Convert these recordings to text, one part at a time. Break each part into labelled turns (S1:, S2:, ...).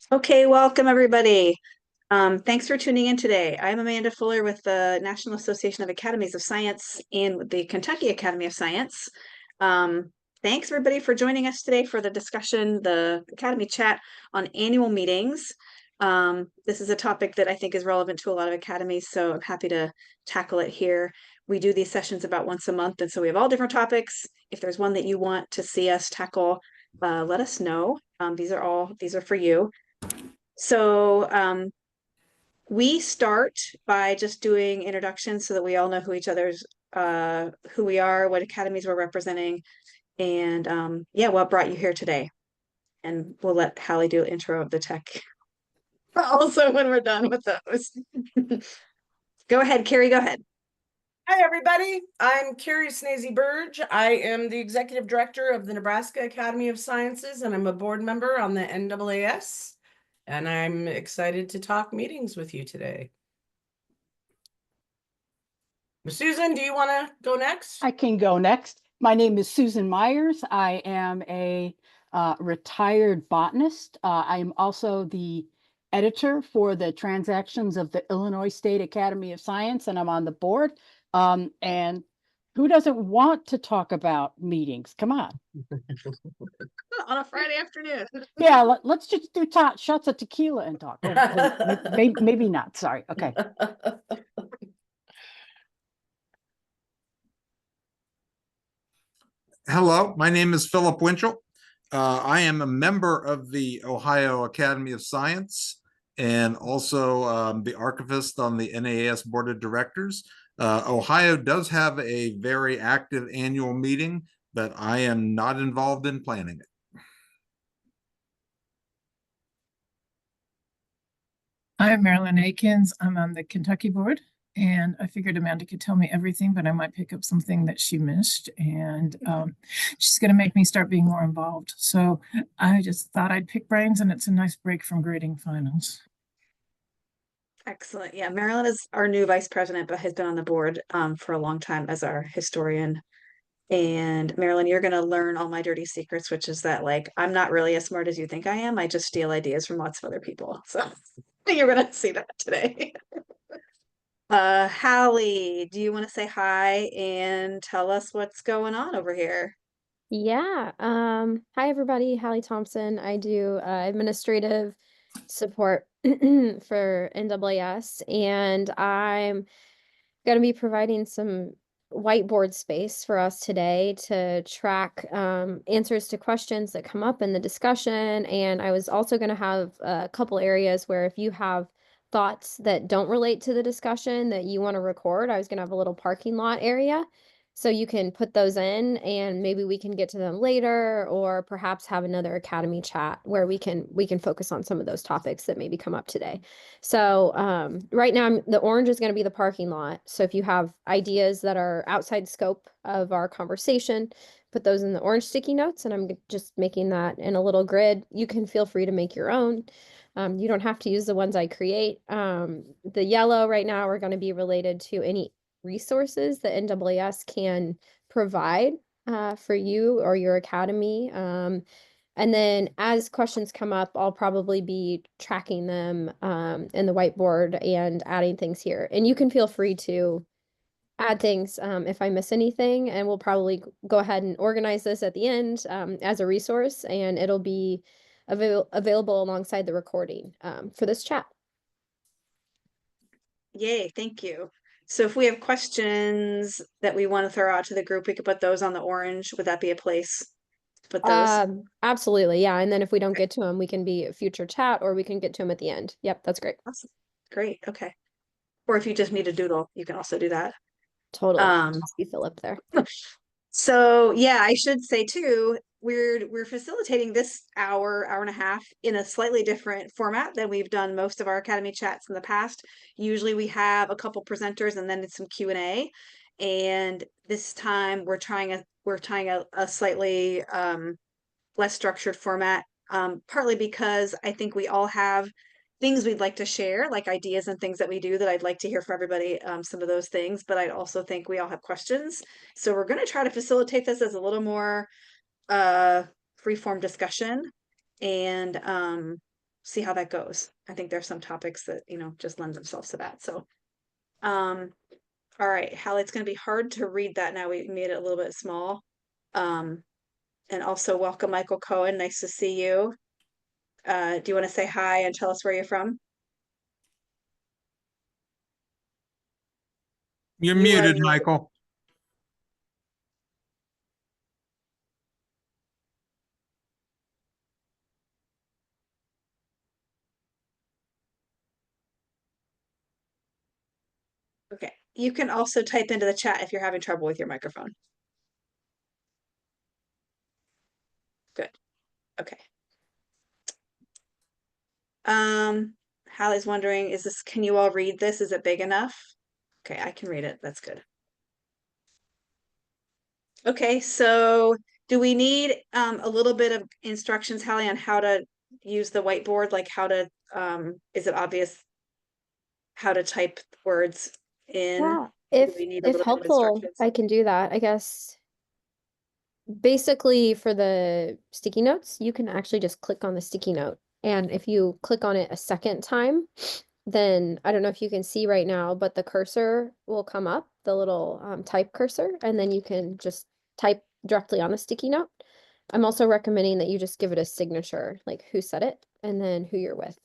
S1: Okay, welcome everybody. Thanks for tuning in today. I'm Amanda Fuller with the National Association of Academies of Science and with the Kentucky Academy of Science. Thanks everybody for joining us today for the discussion, the Academy chat on annual meetings. This is a topic that I think is relevant to a lot of academies, so I'm happy to tackle it here. We do these sessions about once a month, and so we have all different topics. If there's one that you want to see us tackle, let us know. These are for you. So we start by just doing introductions so that we all know who we are, what academies we're representing, and yeah, what brought you here today. And we'll let Hallie do the intro of the tech also when we're done with those. Go ahead, Kerri, go ahead.
S2: Hi, everybody. I'm Kerri Schnase-Berge. I am the Executive Director of the Nebraska Academy of Sciences, and I'm a board member on the NAAS. And I'm excited to talk meetings with you today. Susan, do you want to go next?
S3: I can go next. My name is Susan Myers. I am a retired botanist. I am also the editor for the Transactions of the Illinois State Academy of Science, and I'm on the board. And who doesn't want to talk about meetings? Come on.
S1: On a Friday afternoon.
S3: Yeah, let's just do shots of tequila and talk. Oh, wait, maybe not. Sorry. Okay.
S4: Hello, my name is Philip Winchell. I am a member of the Ohio Academy of Science and also the archivist on the NAAS Board of Directors. Ohio does have a very active annual meeting, but I am not involved in planning it.
S5: I'm Marilyn Akins. I'm on the Kentucky board, and I figured Amanda could tell me everything, but I might pick up something that she missed, and she's going to make me start being more involved. So I just thought I'd pick brains, and it's a nice break from grading finals.
S1: Excellent. Yeah, Marilyn is our new vice president, but has been on the board for a long time as our historian. And Marilyn, you're going to learn all my dirty secrets, which is that like I'm not really as smart as you think I am. I just steal ideas from lots of other people. So you're going to see that today. Hallie, do you want to say hi and tell us what's going on over here?
S6: Yeah. Hi everybody. Hallie Thompson. I do administrative support for NAAS, and I'm going to be providing some whiteboard space for us today to track answers to questions that come up in the discussion. And I was also going to have a couple areas where if you have thoughts that don't relate to the discussion that you want to record, I was going to have a little parking lot area. So you can put those in and maybe we can get to them later, or perhaps have another Academy chat where we can focus on some of those topics that maybe come up today. So right now the orange is going to be the parking lot. So if you have ideas that are outside scope of our conversation, put those in the orange sticky notes, and I'm just making that in a little grid. You can feel free to make your own. You don't have to use the ones I create. The yellow right now are going to be related to any resources that NAAS can provide for you or your academy. And then as questions come up, I'll probably be tracking them in the whiteboard and adding things here. And you can feel free to add things if I miss anything, and we'll probably go ahead and organize this at the end as a resource, and it'll be available alongside the recording for this chat.
S1: Yay, thank you. So if we have questions that we want to throw out to the group, we could put those on the orange. Would that be a place to put those?
S6: Absolutely, yeah. And then if we don't get to them, we can be a future chat, or we can get to them at the end. Yep, that's great.
S1: Awesome. Great. Okay. Or if you just need a doodle, you can also do that.
S6: Totally. Be Philip there.
S1: So yeah, I should say too, we're facilitating this hour and a half in a slightly different format than we've done most of our Academy chats in the past. Usually we have a couple presenters and then it's some Q&A. And this time we're trying a slightly less structured format, partly because I think we all have things we'd like to share, like ideas and things that we do that I'd like to hear from everybody, some of those things, but I also think we all have questions. So we're going to try to facilitate this as a little more free-form discussion. And see how that goes. I think there's some topics that, just lend themselves to that. So, all right, Hallie, it's going to be hard to read that now. We made it a little bit small. And also welcome Michael Cohen. Nice to see you. Do you want to say hi and tell us where you're from?
S4: You're
S1: You are
S4: muted,
S1: muted.
S4: Michael.
S1: Okay. You can also type into the chat if you're having trouble with your microphone. Good. Okay. Hallie's wondering, can you all read this? Is it big enough? Okay, I can read it. That's good. Okay, so do we need a little bit of instructions, Hallie, on how to use the whiteboard? Like how to, is it obvious how to type words in?
S6: Yeah,
S1: Or do we need a
S6: if
S1: little bit of
S6: helpful,
S1: instructions?
S6: I can do that, I guess. Basically, for the sticky notes, you can actually just click on the sticky note. And if you click on it a second time, then I don't know if you can see right now, but the cursor will come up, the little type cursor, and then you can just type directly on the sticky note. I'm also recommending that you just give it a signature, like who said it, and then who you're with.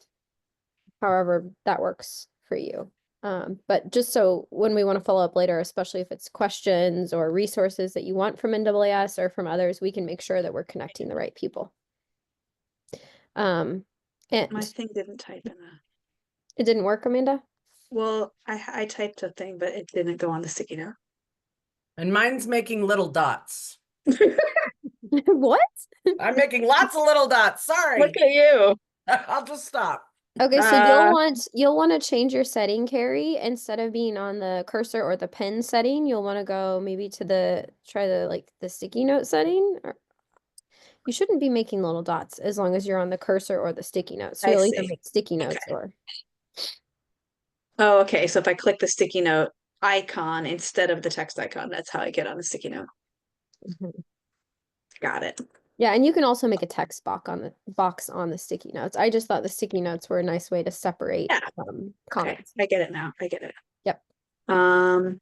S6: However that works for you. But just so when we want to follow up later, especially if it's questions or resources that you want from NAAS or from others, we can make sure that we're connecting the right people.
S1: My
S6: And
S1: thing didn't type in a.
S6: it didn't work, Amanda?
S1: Well, I typed a thing, but it didn't go on the sticky note.
S2: And mine's making little dots.
S6: What?
S2: I'm making lots of little dots. Sorry.
S1: Look at you.
S2: I'll just stop.
S6: Okay, so
S1: Uh,
S6: you'll want to change your setting, Kerri. Instead of being on the cursor or the pen setting, you'll want to go maybe to try the sticky note setting. Or, you shouldn't be making little dots as long as you're on the cursor or the sticky notes. So
S1: I
S6: you'll either
S1: see.
S6: make sticky
S1: Okay.
S6: notes or
S1: Oh, okay. So if I click the sticky note icon instead of the text icon, that's how I get on the sticky note.
S6: Mhm.
S1: Got it.
S6: Yeah, and you can also make a text box on the sticky notes. I just thought the sticky notes were a nice way to separate
S1: Yeah. Okay.
S6: comments.
S1: I get it now. I get it.
S6: Yep.
S1: Um,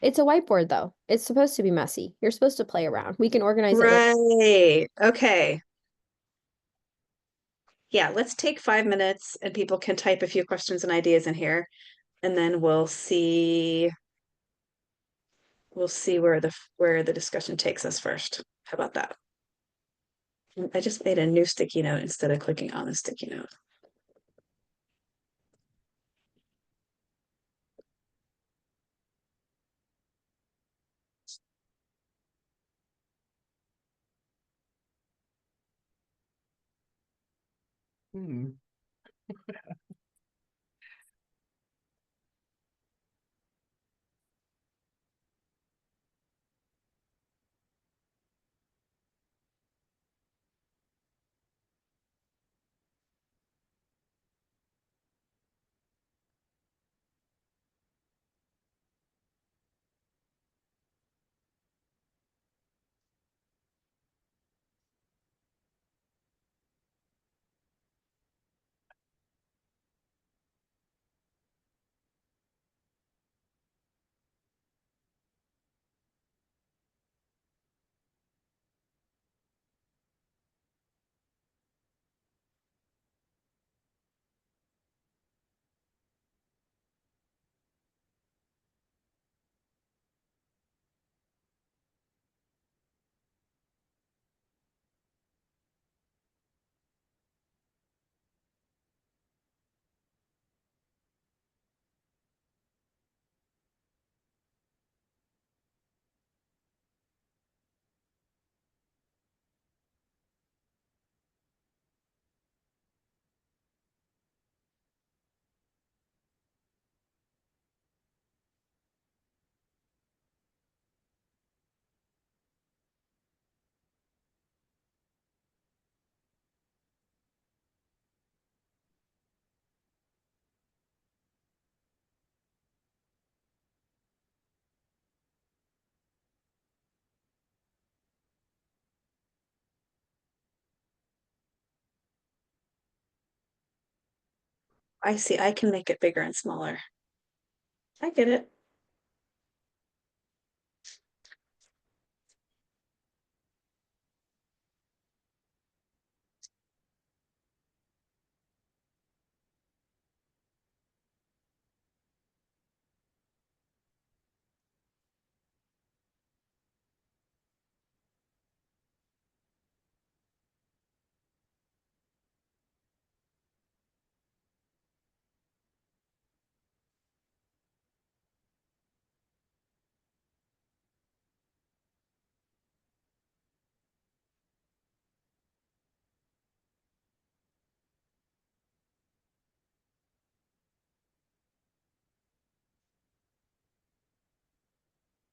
S6: It's a whiteboard though. It's supposed to be messy. You're supposed to play around. We can organize it later.
S1: right. Okay. Yeah, let's take 5 minutes and people can type a few questions and ideas in here, and then we'll see where the discussion takes us first. How about that? I just made a new sticky note instead of clicking on the sticky note.
S2: Hmm.
S1: I see. I can make it bigger and smaller. I get it.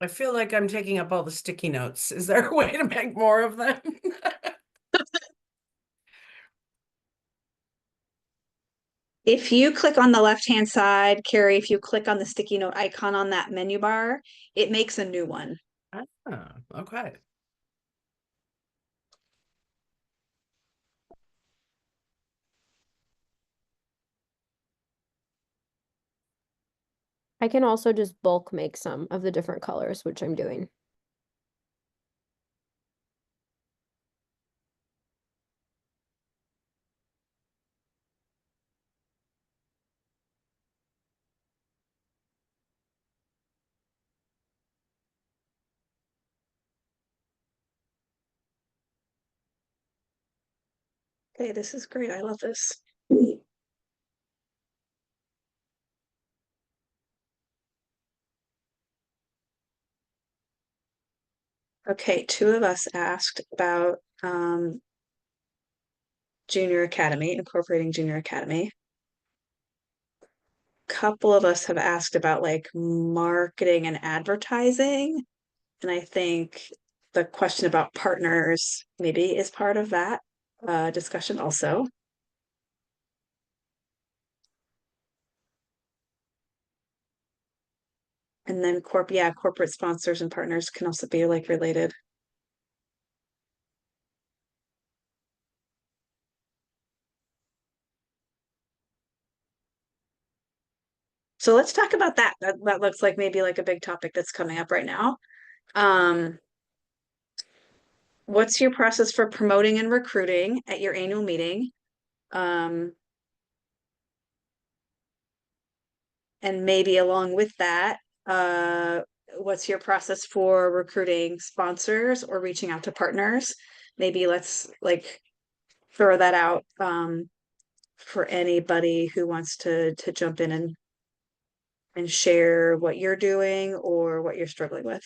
S2: I feel like I'm taking up all the sticky notes. Is there a way to make more of them?
S1: If you click on the left-hand side, Kerri, if you click on the sticky note icon on that menu bar, it makes a new one.
S2: Oh, okay.
S6: I can also just bulk make some of the different colors, which I'm doing.
S1: Okay, this is great. I love this. Okay, two of us asked about Junior Academy, incorporating Junior Academy. Couple of us have asked about like marketing and advertising. And I think the question about partners maybe is part of that discussion also. And then corporate sponsors and partners can also be like related. So let's talk about that. That looks like maybe like a big topic that's coming up right now. What's your process for promoting and recruiting at your annual meeting? And maybe along with that, what's your process for recruiting sponsors or reaching out to partners? Maybe let's like throw that out for anybody who wants to jump in and share what you're doing or what you're struggling with.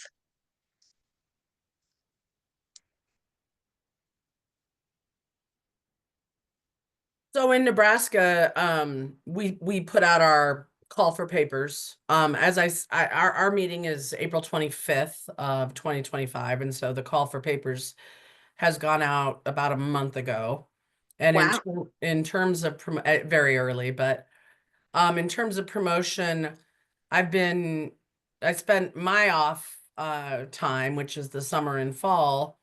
S2: So in Nebraska, we put out our call for papers. Our meeting is April 25th of 2025, and so the call for papers has gone out about a month ago. And
S1: Wow.
S2: in terms of very early, but in terms of promotion, I spent my off time, which is the summer and fall,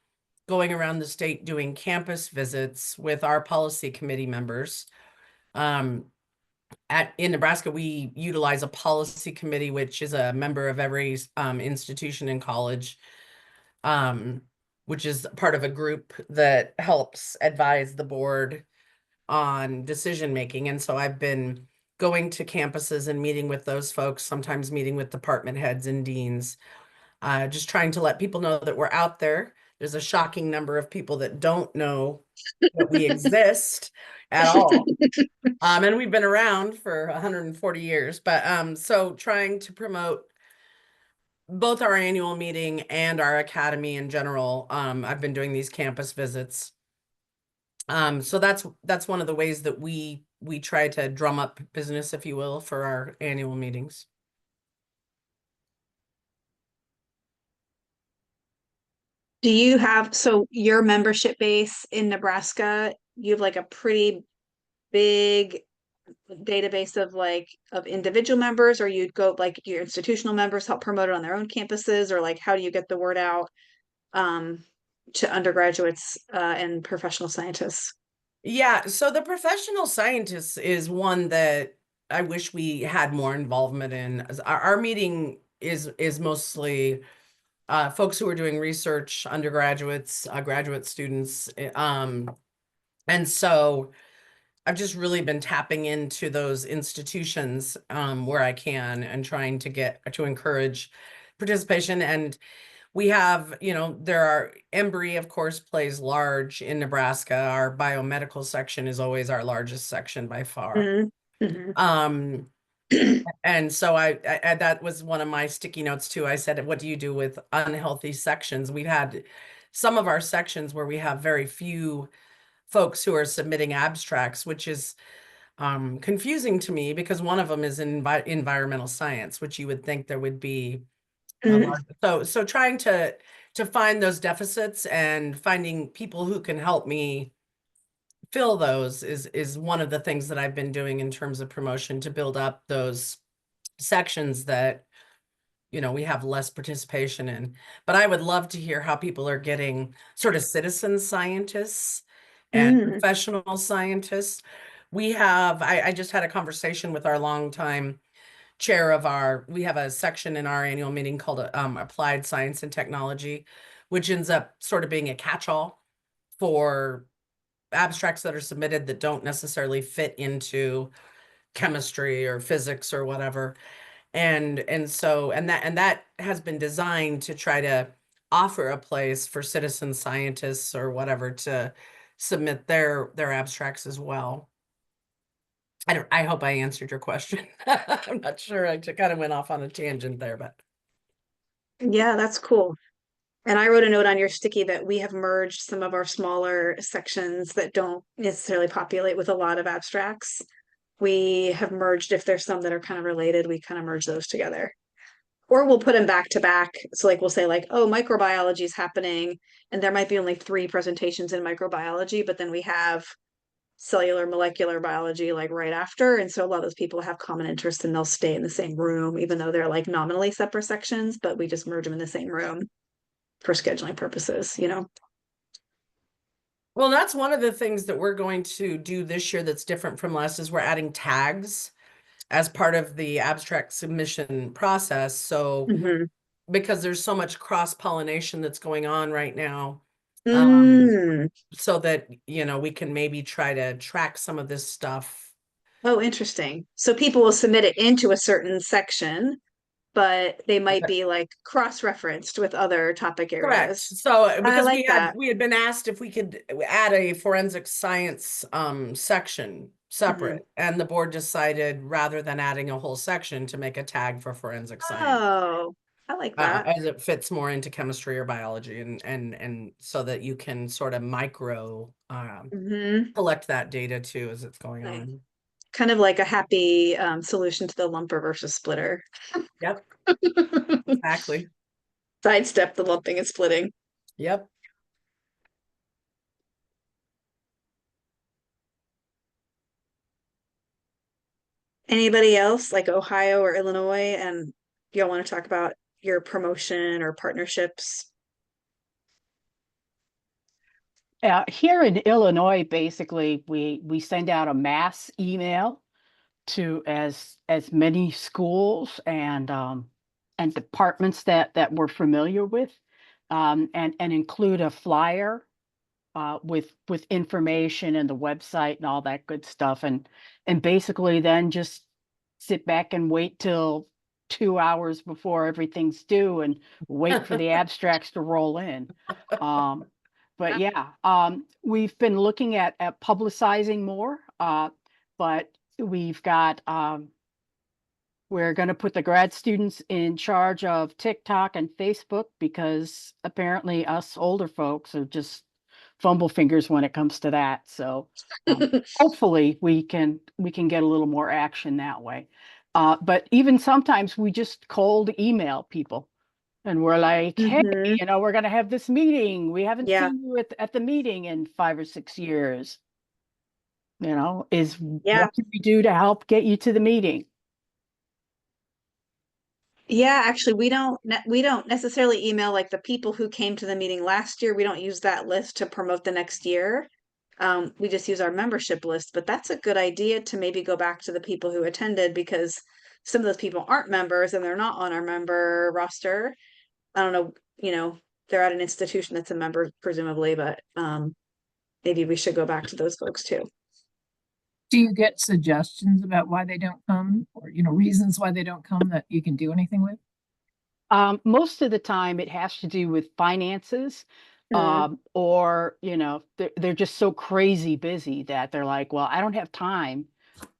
S2: going around the state doing campus visits with our policy committee members. In Nebraska, we utilize a policy committee, which is a member of every institution in college, which is part of a group that helps advise the board on decision making. And so I've been going to campuses and meeting with those folks, sometimes meeting with department heads and deans, just trying to let people know that we're out there. There's a shocking number of people that don't know that we exist at all. And we've been around for 140 years, but so trying to promote both our annual meeting and our academy in general. I've been doing these campus visits. So that's one of the ways that we try to drum up business, if you will, for our annual meetings.
S1: Do you have, so your membership base in Nebraska, you have like a pretty big database of like of individual members, or you'd go like your institutional members help promote it on their own campuses, or like how do you get the word out to undergraduates and professional scientists?
S2: Yeah, so the professional scientist is one that I wish we had more involvement in. Our meeting is mostly folks who are doing research, undergraduates, graduate students. And so I've just really been tapping into those institutions where I can and trying to encourage participation. And we have, Embry, of course, plays large in Nebraska. Our biomedical section is always our largest section by far.
S1: Mhm.
S2: And so I that was one of my sticky notes too. I said, what do you do with unhealthy sections? We've had some of our sections where we have very few folks who are submitting abstracts, which is confusing to me because one of them is in environmental science, which you would think there would be a
S1: Mhm.
S2: large. So trying to find those deficits and finding people who can help me fill those is one of the things that I've been doing in terms of promotion to build up those sections that we have less participation in. But I would love to hear how people are getting sort of citizen scientists and
S1: Mm.
S2: professional scientists. I just had a conversation with our longtime chair of we have a section in our annual meeting called Applied Science and Technology, which ends up sort of being a catch-all for abstracts that are submitted that don't necessarily fit into chemistry or physics or whatever. That has been designed to try to offer a place for citizen scientists or whatever to submit their abstracts as well. I hope I answered your question. I'm not sure. I kind of went off on a tangent there, but
S1: Yeah, that's cool. And I wrote a note on your sticky that we have merged some of our smaller sections that don't necessarily populate with a lot of abstracts. We have merged, if there's some that are kind of related, we kind of merge those together. Or we'll put them back to back. So like we'll say like, oh, microbiology is happening, and there might be only 3 presentations in microbiology, but then we have cellular molecular biology like right after. And so a lot of those people have common interests and they'll stay in the same room, even though they're like nominally separate sections, but we just merge them in the same room for scheduling purposes.
S2: well, that's one of the things that we're going to do this year that's different from last is we're adding tags as part of the abstract submission process. So
S1: Mhm.
S2: because there's so much cross-pollination that's going on right now,
S1: Mm.
S2: so that we can maybe try to track some of this stuff.
S1: Oh, interesting. So people will submit it into a certain section, but they might be like cross-referenced with other topic
S2: Correct.
S1: areas.
S2: So
S1: I
S2: because
S1: like that.
S2: we had been asked if we could add a forensic science section separate, and the board decided rather than adding a whole section to make a tag for forensic science.
S1: Oh, I like that.
S2: As it fits more into chemistry or biology, and so that you can sort of micro
S1: Hmm.
S2: collect that data too as it's going
S1: Nice.
S2: on.
S1: Kind of like a happy solution to the lumper versus splitter.
S2: Yep, exactly.
S1: Sidestep the lumping and splitting.
S2: Yep.
S1: Anybody else like Ohio or Illinois, and y'all want to talk about your promotion or partnerships?
S3: Here in Illinois, basically, we send out a mass email to as many schools and departments that we're familiar with, and include a flyer with information and the website and all that good stuff, and basically then just sit back and wait till 2 hours before everything's due and wait for the abstracts to roll in. But yeah, we've been looking at publicizing more, but we've got we're going to put the grad students in charge of TikTok and Facebook because apparently us older folks are just fumble fingers when it comes to that. So hopefully we can get a little more action that way. But even sometimes we just cold email people and we're like, hey,
S1: Mhm.
S3: we're going to have this meeting. We haven't
S1: Yeah.
S3: seen you at the meeting in 5 or 6 years.
S1: Yeah.
S3: What can we do to help get you to the meeting?
S1: Yeah, actually, we don't necessarily email like the people who came to the meeting last year. We don't use that list to promote the next year. we just use our membership list, but that's a good idea to maybe go back to the people who attended, because some of those people aren't members and they're not on our member roster. I don't know, they're at an institution that's a member presumably, but maybe we should go back to those folks too.
S5: Do you get suggestions about why they don't come, or, reasons why they don't come that you can do anything with?
S3: Most of the time it has to do with finances,
S1: Mhm.
S3: or, they're just so crazy busy that they're like, well, I don't have time,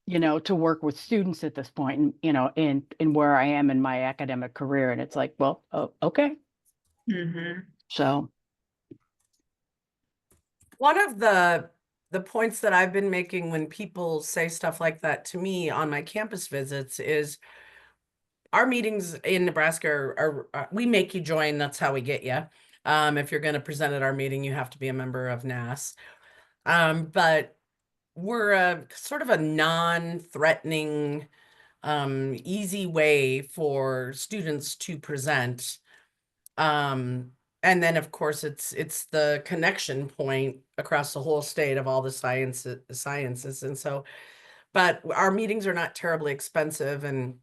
S3: to work with students at this point, and, in where I am in my academic career. And it's like, well, oh, okay. So,
S2: One of the points that I've been making when people say stuff like that to me on my campus visits is our meetings in Nebraska are we make you join. That's how we get you. If you're going to present at our meeting, you have to be a member of NAAS. But we're a sort of a non-threatening, easy way for students to present. And then of course it's the connection point across the whole state of all the sciences. And so, but our meetings are not terribly expensive. And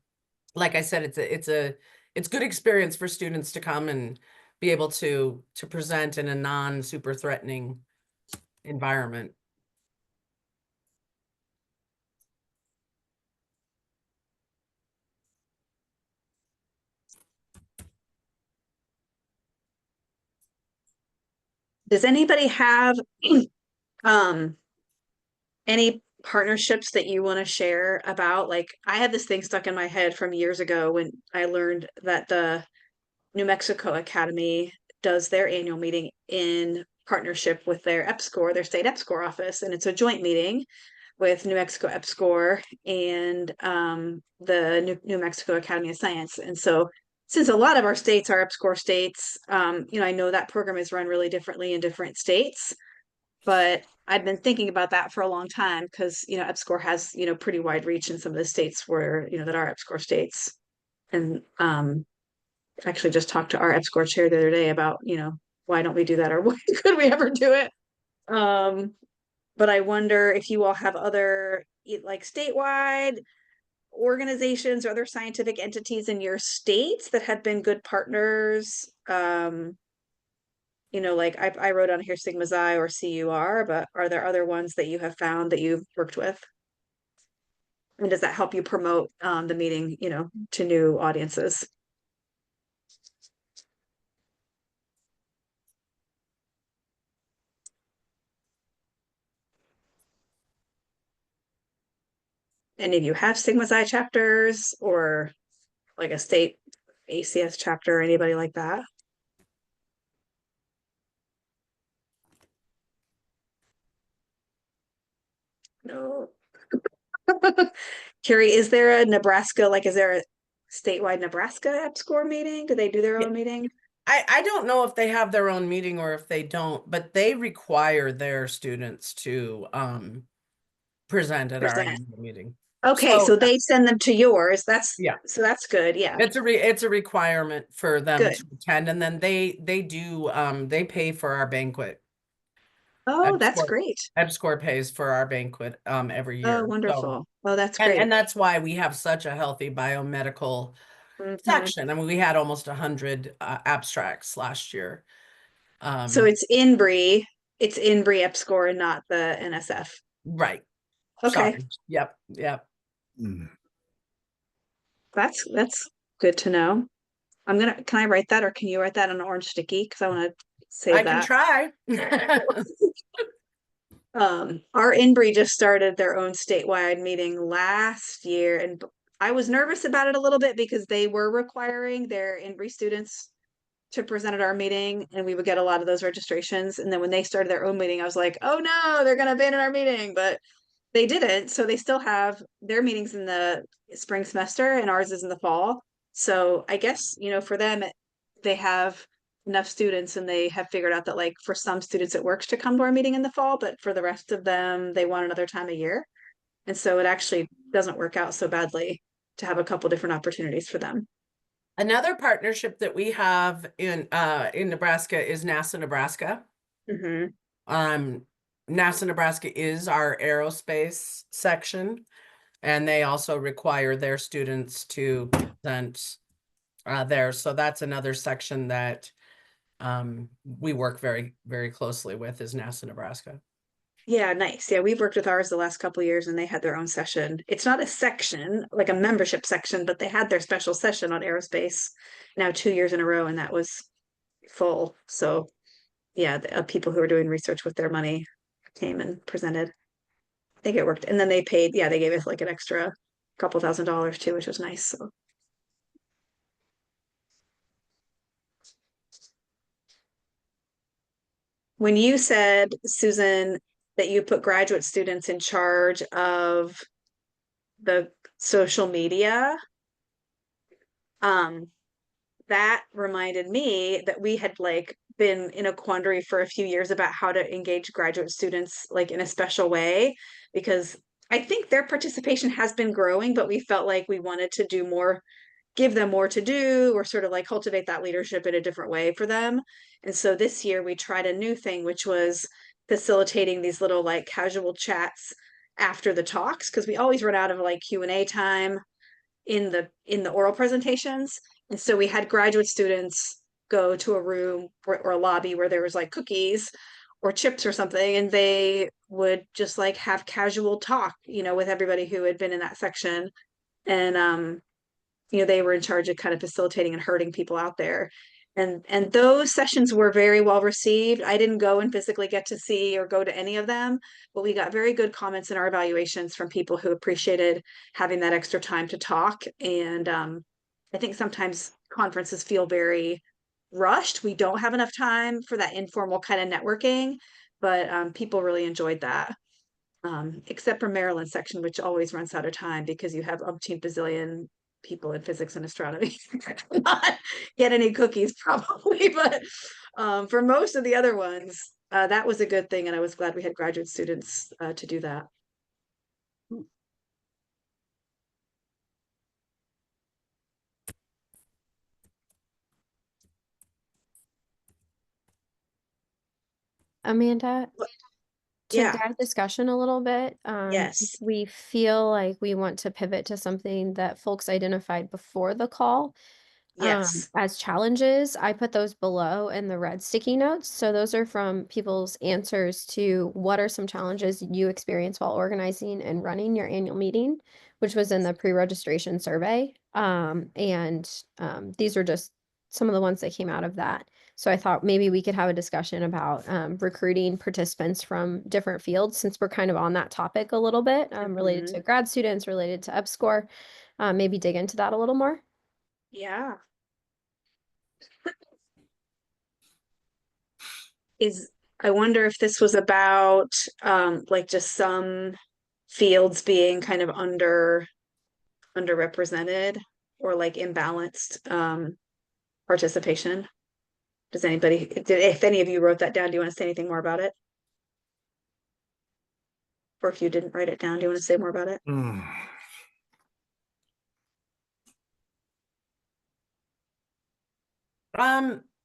S2: like I said, it's good experience for students to come and be able to present in a non-super threatening environment.
S1: Does anybody have any partnerships that you want to share about? Like, I had this thing stuck in my head from years ago when I learned that the New Mexico Academy does their annual meeting in partnership with their EPSCoR, their state EPSCoR office, and it's a joint meeting with New Mexico EPSCoR and the New Mexico Academy of Science. And so, since a lot of our states are EPSCoR states, I know that program is run really differently in different states, but I've been thinking about that for a long time because, EPSCoR has, pretty wide reach in some of the states where, that are EPSCoR states. And actually just talked to our EPSCoR chair the other day about, why don't we do that, or why could we ever do it? But I wonder if you all have other like statewide organizations or other scientific entities in your states that have been good partners. Like I wrote on here Sigma Xi or CUR, but are there other ones that you have found that you've worked with? And does that help you promote the meeting, to new audiences? Any of you have Sigma Xi chapters or like a state ACS chapter or anybody like that? No. Kerri, is there a Nebraska, is there a statewide Nebraska EPSCoR meeting? Do they do their own meeting?
S2: I don't know if they have their own meeting or if they don't, but they require their students to present at our annual meeting.
S1: Okay, so they send them to yours.
S2: Yeah.
S1: So that's good. Yeah.
S2: It's a requirement for them
S1: Good.
S2: to attend, and then they do they pay for our banquet.
S1: Oh, that's great.
S2: EPSCoR pays for our banquet every year.
S1: Oh, wonderful. Oh, that's
S2: and
S1: great.
S2: that's why we have such a healthy biomedical section. I mean, we had almost 100 abstracts last year.
S1: So it's INBRE EPSCoR and not the NSF.
S2: Right.
S1: Okay.
S2: Sorry. Yep.
S1: That's good to know. Can I write that, or can you write that on an orange sticky? Because I want to save that.
S2: I can
S1: try. Our INBRE just started their own statewide meeting last year, and I was nervous about it a little bit because they were requiring their INBRE students to present at our meeting, and we would get a lot of those registrations. And then when they started their own meeting, I was like, oh no, they're gonna ban our meeting, but they didn't. So they still have their meetings in the spring semester, and ours is in the fall. So I guess, for them, they have enough students, and they have figured out that for some students it works to come to our meeting in the fall, but for the rest of them, they want another time a year. And so it actually doesn't work out so badly to have a couple different opportunities for them.
S2: Another partnership that we have in Nebraska is NASA Nebraska. NASA Nebraska is our aerospace section, and they also require their students to present there. So that's another section that we work very, very closely with, is NASA Nebraska.
S1: Yeah, nice. Yeah, we've worked with ours the last couple of years and they had their own session. It's not a section, like a membership section, but they had their special session on aerospace now 2 years in a row, and that was full. So yeah, the people who are doing research with their money came and presented. I think it worked. And then they paid, yeah, they gave us like an extra couple $1,000 too, which was nice. So when you said, Susan, that you put graduate students in charge of the social media, that reminded me that we had like been in a quandary for a few years about how to engage graduate students like in a special way, because I think their participation has been growing, but we felt like we wanted to do more, give them more to do, or sort of like cultivate that leadership in a different way for them. And so this year we tried a new thing, which was facilitating these little like casual chats after the talks, because we always run out of like Q&A time in the oral presentations. And so we had graduate students go to a room or a lobby where there was like cookies or chips or something, and they would just like have casual talk, with everybody who had been in that section. And they were in charge of kind of facilitating and herding people out there. And those sessions were very well received. I didn't go and physically get to see or go to any of them, but we got very good comments in our evaluations from people who appreciated having that extra time to talk. And I think sometimes conferences feel very rushed. We don't have enough time for that informal kind of networking, but people really enjoyed that. Except for Maryland section, which always runs out of time because you have umpteen bazillion people in physics and astronomy. Not get any cookies probably, but for most of the other ones, that was a good thing, and I was glad we had graduate students to do that.
S6: Amanda, to
S1: Yeah.
S6: guide discussion a little bit,
S1: Yes.
S6: we feel like we want to pivot to something that folks identified before the call.
S1: Yes.
S6: As challenges, I put those below in the red sticky notes. So those are from people's answers to what are some challenges you experience while organizing and running your annual meeting, which was in the pre-registration survey. These are just some of the ones that came out of that. So I thought maybe we could have a discussion about recruiting participants from different fields, since we're kind of on that topic a little bit, related to grad students, related to EPSCoR. Maybe dig into that a little more.
S1: Yeah. I wonder if this was about like just some fields being kind of underrepresented or like imbalanced participation. Does anybody, if any of you wrote that down, do you want to say anything more about it? Or if you didn't write it down, do you want to say more about it?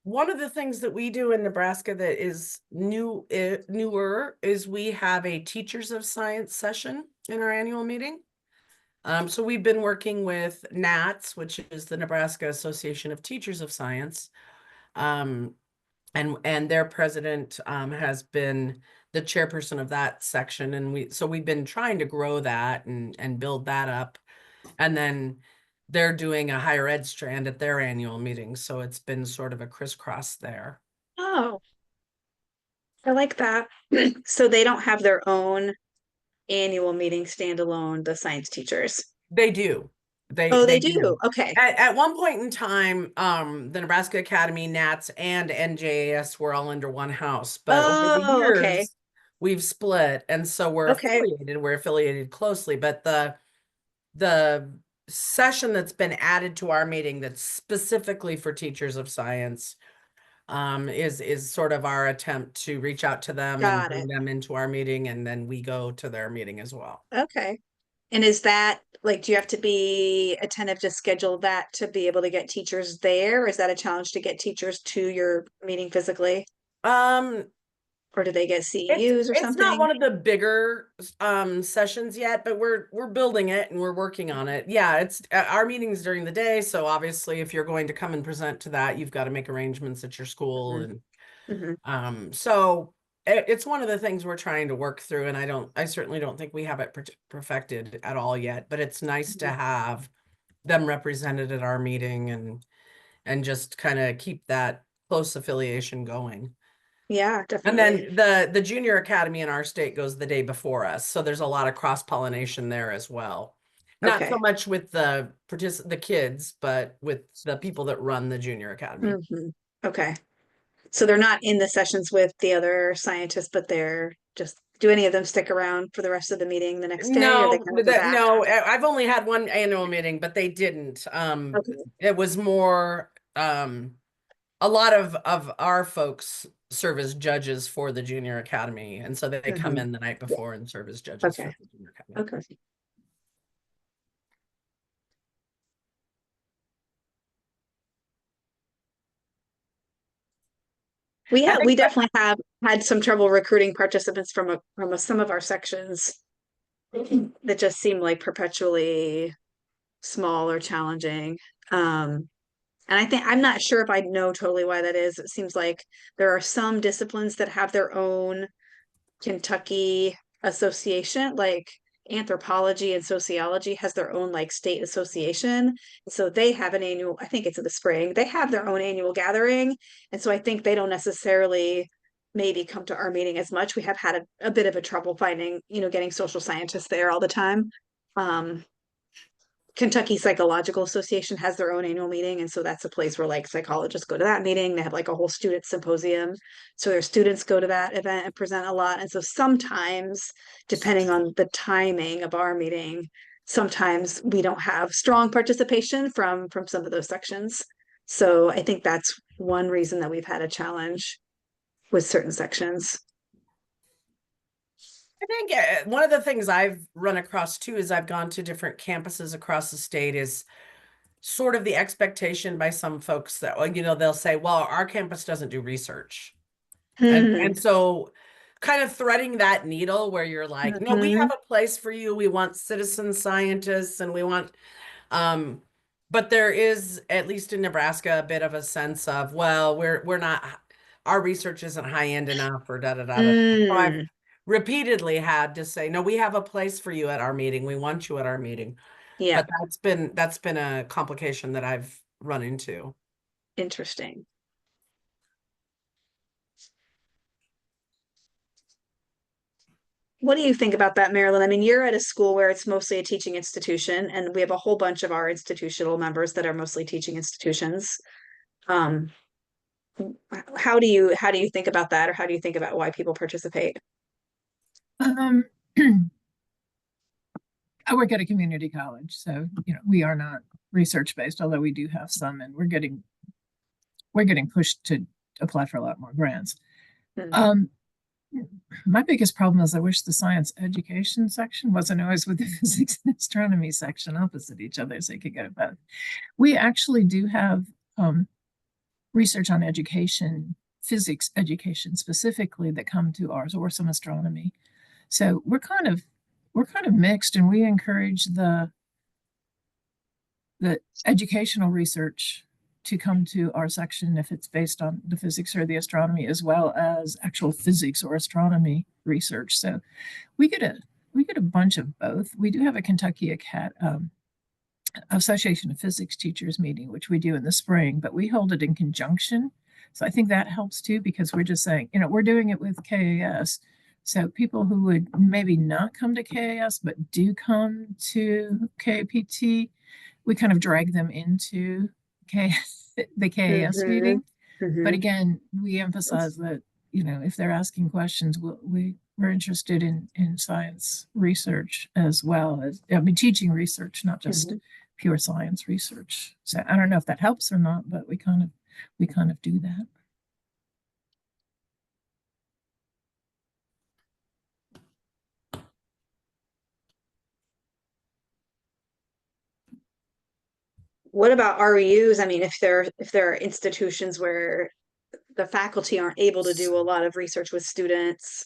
S2: One of the things that we do in Nebraska that is newer is we have a Teachers of Science session in our annual meeting. So we've been working with NAAS, which is the Nebraska Association of Teachers of Science. And their president has been the chairperson of that section. And we've been trying to grow that and build that up. And then they're doing a higher ed strand at their annual meeting. So it's been sort of a crisscross there.
S1: Oh, I like that. So they don't have their own annual meeting standalone, the science teachers.
S2: They do.
S1: They do. Okay.
S2: At one point in time, the Nebraska Academy, NAAS, and NJAS were all under one house. But over the years,
S1: okay.
S2: we've split. And so we're affiliated closely. But the session that's been added to our meeting that's specifically for Teachers of Science is sort of our attempt to reach out to them and bring them into our meeting, and then we go to their meeting as well.
S1: Okay. And is that like, do you have to be attentive to schedule that to be able to get teachers there? Or is that a challenge to get teachers to your meeting physically? or do they get CEUs or
S2: It's not
S1: something?
S2: one of the bigger sessions yet, but we're building it and we're working on it. Yeah, it's our meetings during the day, so obviously if you're going to come and present to that, you've got to make arrangements at your school.
S1: Mhm.
S2: And
S1: Mhm.
S2: so it's one of the things we're trying to work through, and I certainly don't think we have it perfected at all yet, but it's nice to have them represented at our meeting and just kind of keep that close affiliation going.
S1: Yeah,
S2: And
S1: definitely.
S2: then the junior academy in our state goes the day before us, so there's a lot of cross pollination there as well. Not so
S1: Okay.
S2: much with the kids, but with the people that run the junior academy.
S1: Mhm. Okay. So they're not in the sessions with the other scientists, but they're just, do any of them stick around for the rest of the meeting the next day, or they
S2: No,
S1: kind of go back?
S2: no, I've only had one annual meeting, but they didn't.
S1: Okay.
S2: It was more a lot of our folks serve as judges for the junior academy, and so they come
S1: Mhm.
S2: in the night
S1: Yeah.
S2: before and serve as judges for
S1: Okay.
S2: the junior academy.
S1: Okay.
S2: I think
S1: We definitely have had some trouble recruiting participants from some of our sections that just seem like perpetually small or challenging. And I think I'm not sure if I know totally why that is. It seems like there are some disciplines that have their own Kentucky association, like anthropology and sociology has their own like state association. So they have an annual, I think it's in the spring, they have their own annual gathering. And so I think they don't necessarily maybe come to our meeting as much. We have had a bit of a trouble finding, getting social scientists there all the time. Kentucky Psychological Association has their own annual meeting, and so that's a place where like psychologists go to that meeting. They have like a whole student symposium, so their students go to that event and present a lot. And so sometimes, depending on the timing of our meeting, sometimes we don't have strong participation from some of those sections. So I think that's one reason that we've had a challenge with certain sections.
S2: I think one of the things I've run across too is I've gone to different campuses across the state is sort of the expectation by some folks that, well, they'll say, well, our campus doesn't do research. And so kind of threading that needle where you're like, no, we have a place for you. We want citizen scientists and we want, but there is, at least in Nebraska, a bit of a sense of, well, we're not, our research isn't high end enough or da da da da. So I've repeatedly had to say, no, we have a place for you at our meeting. We want you at our meeting.
S1: Yeah,
S2: But that's been a complication that I've run into.
S1: interesting. What do you think about that, Marilyn? I mean, you're at a school where it's mostly a teaching institution, and we have a whole bunch of our institutional members that are mostly teaching institutions. Um, how do you think about that, or how do you think about why people participate?
S5: Um, I work at a community college, so we are not research based, although we do have some, and we're getting pushed to apply for a lot more grants.
S1: Hmm.
S5: My biggest problem is I wish the science education section wasn't always with the physics and astronomy section opposite each other, so you could go both. We actually do have research on education, physics education specifically, that come to ours, or some astronomy. So we're kind of mixed, and we encourage the educational research to come to our section if it's based on the physics or the astronomy, as well as actual physics or astronomy research. So we get a bunch of both. We do have a Kentucky Association of Physics Teachers meeting, which we do in the spring, but we hold it in conjunction. So I think that helps too, because we're just saying, we're doing it with KAS. So people who would maybe not come to KAS, but do come to KAPT, we kind of drag them into the KAS meeting. But again, we emphasize that, if they're asking questions, we're interested in science research as well as, teaching research, not just pure science research. So I don't know if that helps or not, but we kind of do that.
S1: What about REUs? I mean, if there are institutions where the faculty aren't able to do a lot of research with students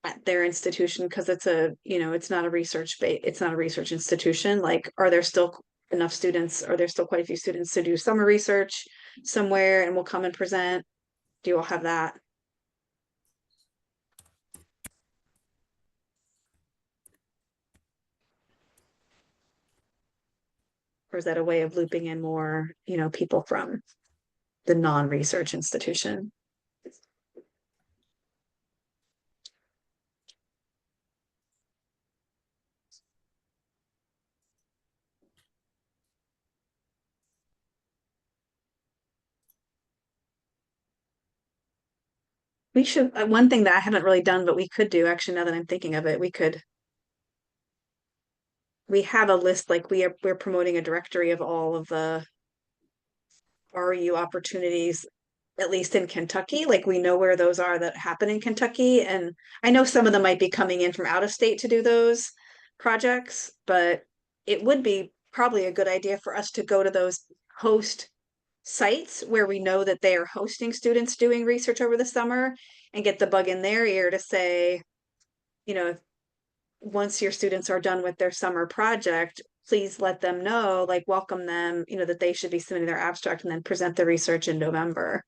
S1: at their institution because it's a, it's not a it's not a research institution. Like, are there still enough students? Are there still quite a few students to do summer research somewhere and will come and present? Do you all have that? Or is that a way of looping in more, people from the non-research institution? We should, one thing that I haven't really done, but we could do, actually, now that I'm thinking of it, we have a list, like we're promoting a directory of all of the RU opportunities, at least in Kentucky. Like, we know where those are that happen in Kentucky. And I know some of them might be coming in from out of state to do those projects, but it would be probably a good idea for us to go to those host sites where we know that they are hosting students doing research over the summer and get the bug in their ear to say, once your students are done with their summer project, please let them know, like, welcome them, that they should be submitting their abstract and then present the research in November.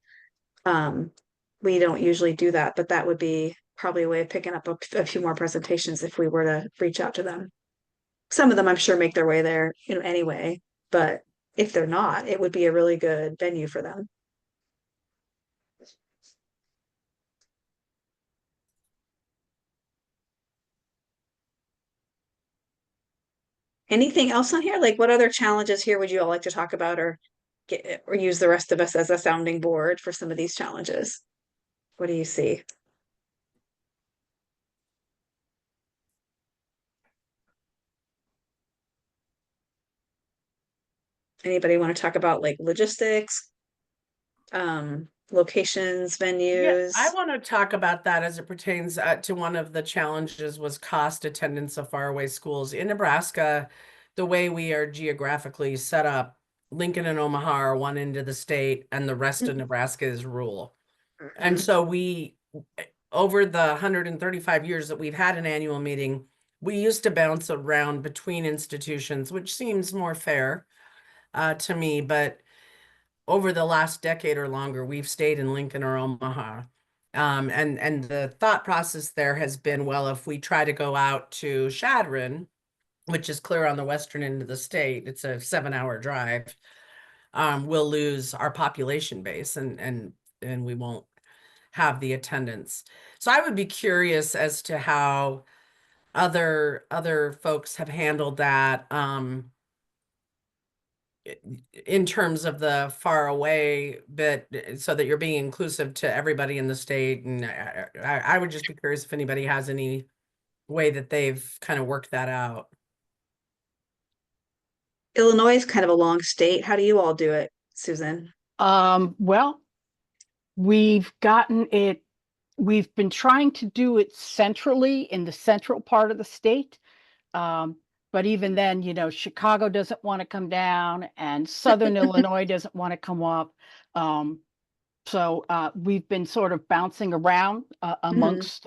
S1: We don't usually do that, but that would be probably a way of picking up a few more presentations if we were to reach out to them. Some of them, I'm sure, make their way there, anyway, but if they're not, it would be a really good venue for them. Anything else on here? Like, what other challenges here would you all like to talk about, or use the rest of us as a sounding board for some of these challenges? What do you see? Anybody want to talk about, like, logistics, locations,
S2: Yeah,
S1: venues?
S2: I want to talk about that as it pertains to one of the challenges was cost attendance of faraway schools. In Nebraska, the way we are geographically set up, Lincoln and Omaha are one end of the state and the rest of Nebraska is rural. And so we, over the 135 years that we've had an annual meeting, we used to bounce around between institutions, which seems more fair to me, but over the last decade or longer, we've stayed in Lincoln or Omaha. And the thought process there has been, well, if we try to go out to Chadron, which is clear on the western end of the state, it's a 7-hour drive, we'll lose our population base and we won't have the attendance. So I would be curious as to how other folks have handled that. In terms of the far away, but so that you're being inclusive to everybody in the state. And I would just be curious if anybody has any way that they've kind of worked that out.
S1: Illinois is kind of a long state. How do you all do it, Susan?
S3: Well, we've been trying to do it centrally in the central part of the state. But even then, Chicago doesn't want to come down and Southern Illinois doesn't want to come up. So we've been sort of bouncing around amongst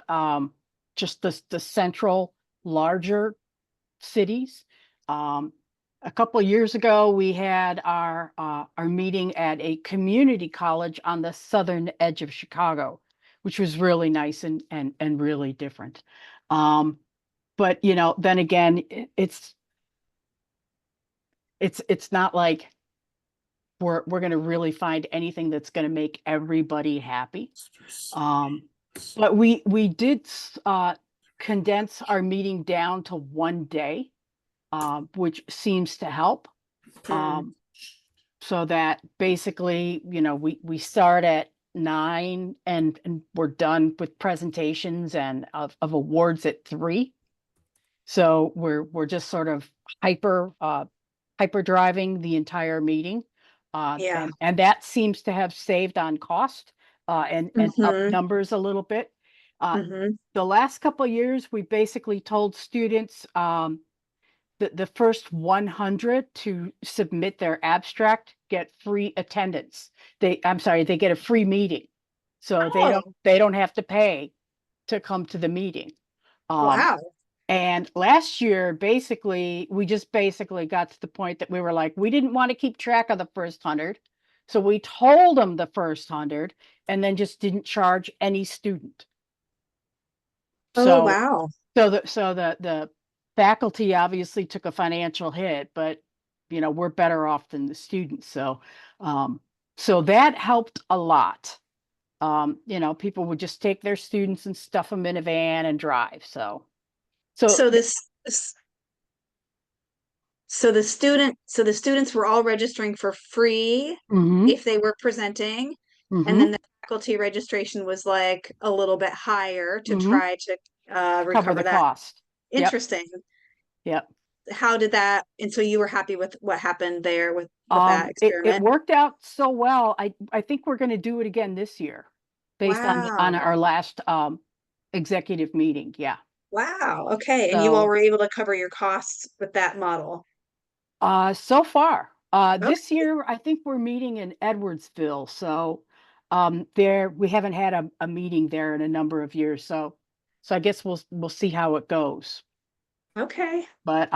S3: just the central larger cities. A couple of years ago, we had our meeting at a community college on the southern edge of Chicago, which was really nice and really different. But then again, it's not like we're going to really find anything that's going to make everybody happy. But we did condense our meeting down to one day, which seems to help. So that basically, we start at 9 and we're done with presentations and of awards at 3. So we're just sort of hyper driving the entire meeting.
S1: Yeah.
S3: And that seems to have saved on cost and up numbers a little bit. The last couple of years, we basically told students the first 100 to submit their abstract get free attendance. I'm sorry, they get a free meeting. So
S1: Oh,
S3: they don't have to pay to come to the meeting.
S1: wow.
S3: And last year, we just basically got to the point that we were like, we didn't want to keep track of the first 100. So we told them the first 100 and then just didn't charge any student.
S1: Oh,
S3: So,
S1: wow.
S3: the faculty obviously took a financial hit, but we're better off than the students. So that helped a lot. People would just take their students and stuff them in a van and drive. So
S1: So the students were all registering for free
S3: Mhm,
S1: if they were presenting, and
S3: mhm,
S1: then the faculty registration was like a little bit higher to
S3: mhm.
S1: try to
S3: Cover
S1: recover
S3: the
S1: that.
S3: cost. Yep,
S1: Interesting.
S3: yep.
S1: How did that, and so you were happy with what happened there with that
S3: It
S1: experiment?
S3: worked out so well. I think we're going to do it again this year, based on
S1: Wow.
S3: our last executive meeting. Yeah.
S1: Wow. Okay. And you all
S3: So
S1: were able to cover your costs with that model.
S3: so far,
S1: Okay.
S3: this year I think we're meeting in Edwardsville. So we haven't had a meeting there in a number of years. So I guess we'll see how it goes.
S1: Okay.
S3: But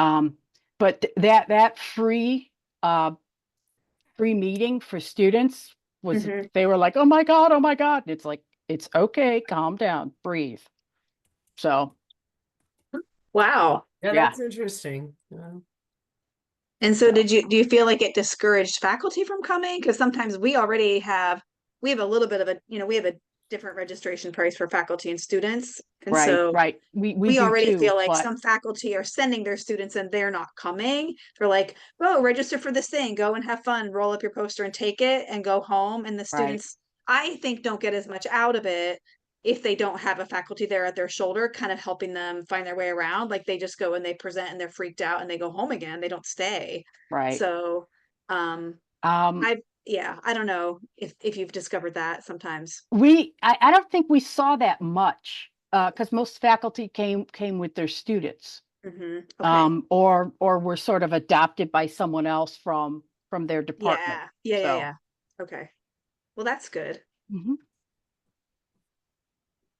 S3: that free meeting for students was,
S1: Mhm.
S3: they were like, oh my God. And it's like, it's okay, calm down, breathe. So
S1: Wow.
S2: Yeah,
S3: yeah.
S2: that's interesting. Yeah.
S1: And so do you feel like it discouraged faculty from coming? Because sometimes we have a little bit of we have a different registration price for faculty and students. And so
S3: Right. We
S1: we
S3: do
S1: already
S3: too,
S1: feel like
S3: but
S1: some faculty are sending their students and they're not coming. They're like, oh, register for this thing, go and have fun, roll up your poster and take it and go home. And the
S3: right,
S1: students, I think, don't get as much out of it if they don't have a faculty there at their shoulder, kind of helping them find their way around. Like they just go and they present and they're freaked out and they go home again. They don't stay.
S3: right.
S1: So
S3: Um,
S1: I don't know if you've discovered that sometimes.
S3: I don't think we saw that much, because most faculty came with their students,
S1: Okay.
S3: or were sort of adopted by someone else from their department. So
S1: Yeah. Okay. Well, that's good.
S3: mhm.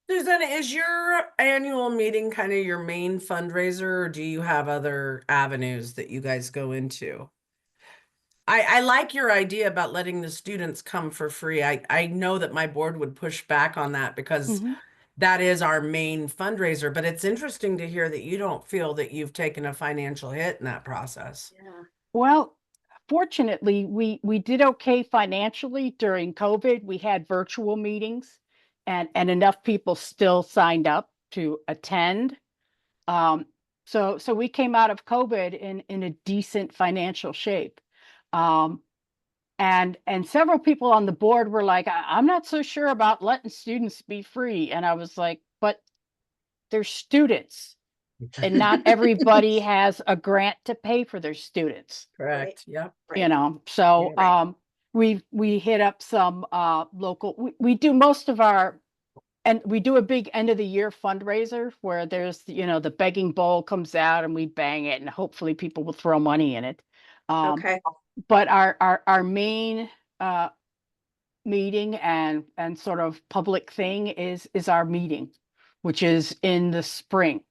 S2: Susan, is your annual meeting kind of your main fundraiser, or do you have other avenues that you guys go into? I like your idea about letting the students come for free. I know that my board would push back on that because
S3: Mhm.
S2: that is our main fundraiser, but it's interesting to hear that you don't feel that you've taken a financial hit in that process.
S1: Yeah.
S3: Well, fortunately, we did okay financially during COVID. We had virtual meetings, and enough people still signed up to attend. Um, so we came out of COVID in a decent financial shape. Um, and several people on the board were like, I'm not so sure about letting students be free. And I was like, but they're students, and not everybody has a grant to pay for their students.
S2: Correct. Yep.
S1: Right.
S3: So
S1: Right.
S3: we hit up some local, we do most of our, and we do a big end of the year fundraiser where there's, the begging bowl comes out and we bang it, and hopefully people will throw money in it.
S1: Okay.
S3: But our main meeting and sort of public thing is our meeting, which is in the spring.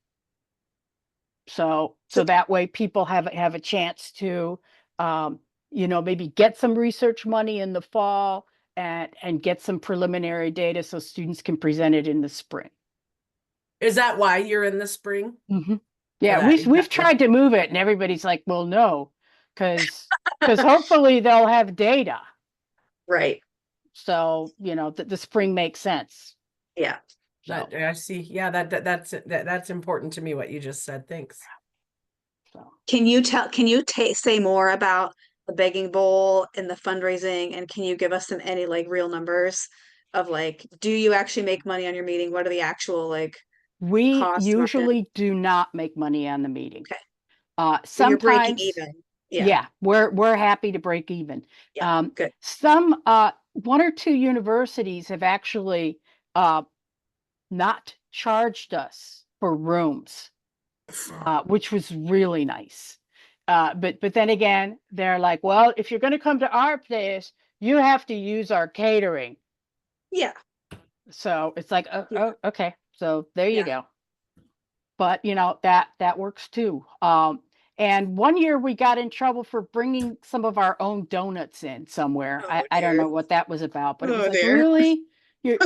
S3: So that way people have a chance to maybe get some research money in the fall and get some preliminary data so students can present it in the spring.
S2: Is that why you're in the spring?
S3: Mhm. Yeah,
S2: that-
S3: we've tried to move it and everybody's like, well, no, because hopefully they'll have data.
S1: Right.
S3: So, the spring makes sense.
S1: Yeah.
S3: So,
S2: I see. Yeah, that's important to me, what you just said. Thanks.
S3: so.
S1: Can you say more about the begging bowl and the fundraising, and can you give us any like real numbers of like, do you actually make money on your meeting? What are the actual like
S3: We
S1: costs?
S3: usually do not make money on the meeting.
S1: Okay. So you're breaking
S3: Sometimes,
S1: even. Yeah.
S3: yeah, we're happy to break even.
S1: Yeah. Good.
S3: Some one or two universities have actually not charged us for rooms. which was really nice. But then again, they're like, well, if you're going to come to our place, you have to use our catering.
S1: Yeah.
S3: So it's like, oh,
S1: Yeah.
S3: oh, okay. So there you
S1: Yeah.
S3: go. But you know, that works too. And one year we got in trouble for bringing some of our own donuts in somewhere.
S1: Oh,
S3: I don't
S1: dear.
S3: know what that was about, but it was
S1: Oh,
S3: like,
S1: dear.
S3: really? You're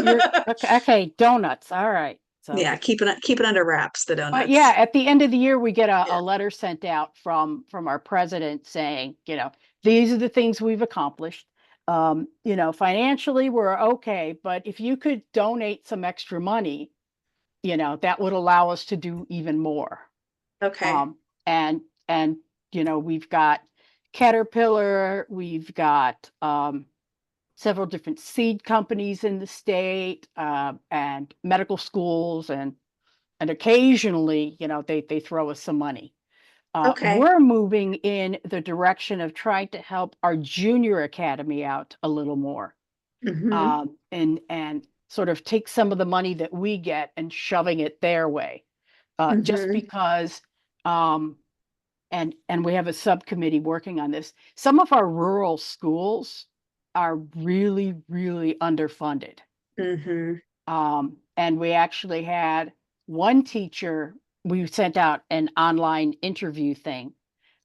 S3: okay, donuts. All right. So
S1: Yeah, keep it under wraps, the
S3: but
S1: donuts.
S3: yeah, at the end of the year, we get
S1: Yeah.
S3: a letter sent out from our president saying, you know, these are the things we've accomplished. You know, financially, we're okay, but if you could donate some extra money, you know, that would allow us to do even more.
S1: Okay.
S3: And you know, we've got Caterpillar, we've got several different seed companies in the state, and medical schools, and occasionally, you know, they throw us some money.
S1: Okay.
S3: We're moving in the direction of trying to help our junior academy out a little more,
S1: Mhm.
S3: and sort of take some of the money that we get and shoving it their way, just
S1: Mhm.
S3: because. And we have a subcommittee working on this. Some of our rural schools are really, really underfunded.
S1: Mhm.
S3: And we actually had one teacher, we sent out an online interview thing.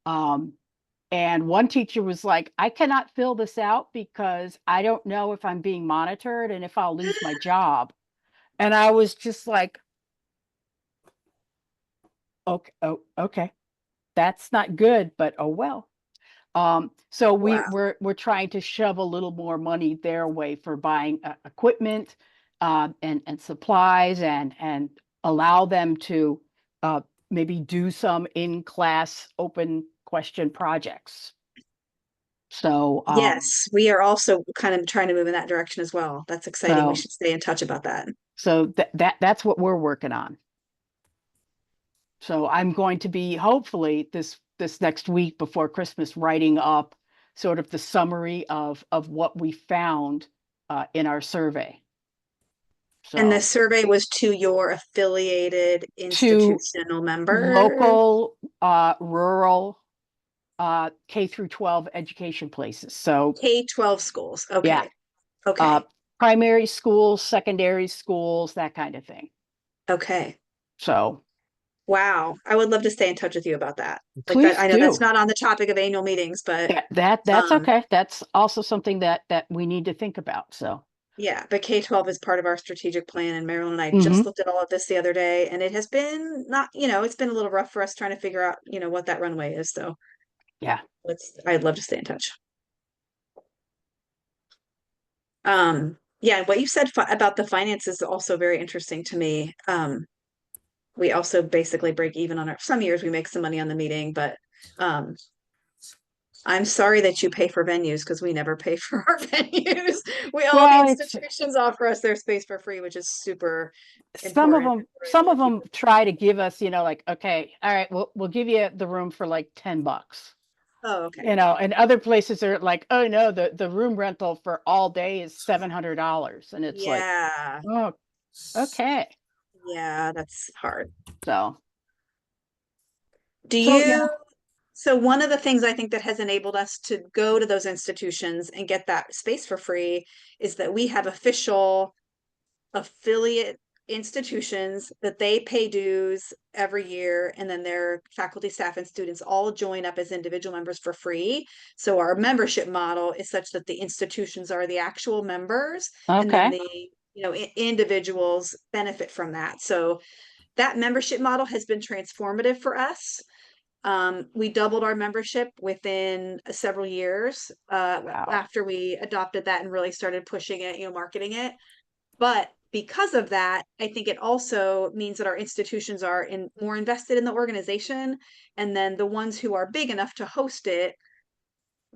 S3: And one teacher was like, I cannot fill this out because I don't know if I'm being monitored and if I'll lose my job. And I was just like, okay, oh, okay, that's not good, but oh well. So
S1: Wow.
S3: we're trying to shove a little more money their way for buying equipment, and supplies, and allow them to maybe do some in-class open question projects. So
S1: Yes, we are also kind of trying to move in that direction as well. That's exciting. We
S3: so
S1: should stay in touch about that.
S3: so that's what we're working on. So I'm going to be hopefully this next week before Christmas writing up sort of the summary of what we found in our survey.
S1: And the
S3: So
S1: survey was to your affiliated
S3: to
S1: institutional members?
S3: local rural K through 12 education places. So
S1: K-12 schools.
S3: yeah,
S1: Okay. Okay.
S3: primary schools, secondary schools, that kind of thing.
S1: Okay.
S3: So
S1: Wow. I would love to stay in touch with you about that. Like that,
S3: please
S1: I know that's
S3: do.
S1: not on the topic of annual meetings, but
S3: That's okay. That's also something that we need to think about. So
S1: yeah, but K-12 is part of our strategic plan, and Marilyn and I just
S3: mhm.
S1: looked at all of this the other day, and it has been not, it's been a little rough for us trying to figure out, what that runway is. So
S3: Yeah.
S1: I'd love to stay in touch. Yeah, what you said about the finances is also very interesting to me. We also basically break even on some years we make some money on the meeting, but I'm sorry that you pay for venues because we never pay for our venues. All the
S3: Well, it's
S1: institutions offer us their space for free, which is super
S3: some of
S1: important.
S3: them try to give us, you know, like, okay, all right, we'll give you the room for like $10.
S1: Oh, okay.
S3: You know, and other places are like, oh no, the room rental for all day is $700. And it's like,
S1: Yeah.
S3: oh, okay.
S1: Yeah, that's hard.
S3: So
S1: Do
S3: yeah.
S1: you, so one of the things I think that has enabled us to go to those institutions and get that space for free is that we have official affiliate institutions that they pay dues every year, and then their faculty, staff, and students all join up as individual members for free. So our membership model is such that the institutions are the actual members, and then
S3: Okay.
S1: the individuals benefit from that. So that membership model has been transformative for us. We doubled our membership within several years
S3: Wow.
S1: after we adopted that and really started pushing it, marketing it. But because of that, I think it also means that our institutions are more invested in the organization. And then the ones who are big enough to host it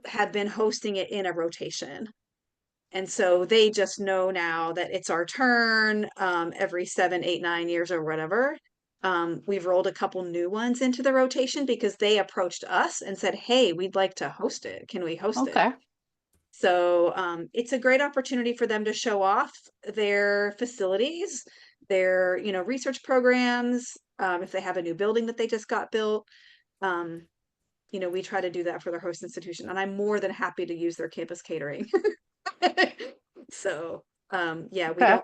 S1: have been hosting it in a rotation. And so they just know now that it's our turn every 7, 8, 9 years or whatever. We've rolled a couple new ones into the rotation because they approached us and said, hey, we'd like to host it. Can we host it?
S3: Okay.
S1: So it's a great opportunity for them to show off their facilities, their research programs, if they have a new building that they just got built. You know, we try to do that for their host institution, and I'm more than happy to use their campus catering. So, yeah,
S2: Okay.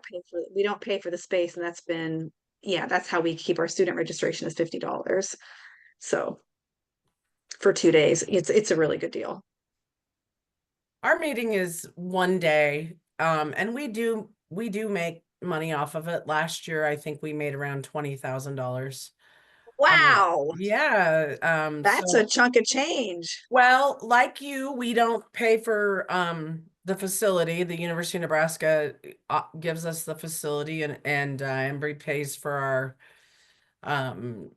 S1: we don't pay for the space, and that's been, yeah, that's how we keep our student registration is $50. So for 2 days, it's a really good deal.
S2: Our meeting is one day, and we do make money off of it. Last year, I think we made around $20,000.
S1: Wow,
S2: Yeah,
S1: that's
S2: so
S1: a chunk of change.
S2: well, like you, we don't pay for the facility. The University of Nebraska gives us the facility, and Embry pays for our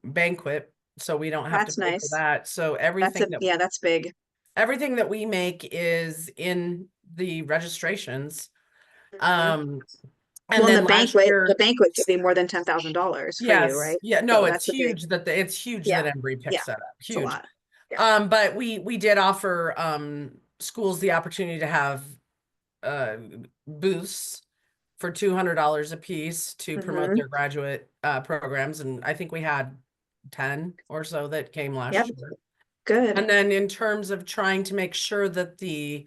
S2: banquet, so we don't have to
S1: That's
S2: pay for
S1: nice.
S2: that. So
S1: Yeah, that's big.
S2: everything that we make is in the registrations.
S1: Mhm.
S2: Um,
S1: Well,
S2: and
S1: and
S2: then last
S1: the
S2: year,
S1: banquet could be more than $10,000 for you,
S2: yes,
S1: right?
S2: yeah, no,
S1: So
S2: it's
S1: that's a big,
S2: huge that it's huge
S1: yeah,
S2: that Embry
S1: yeah,
S2: picks that up.
S1: it's a
S2: Huge.
S1: lot.
S2: But we did offer schools the opportunity to have uh booths for $200 a piece to promote
S1: Hmm.
S2: their graduate programs, and I think we had 10 or so that came
S1: Yep,
S2: last year.
S1: good.
S2: And then in terms of trying to make sure that the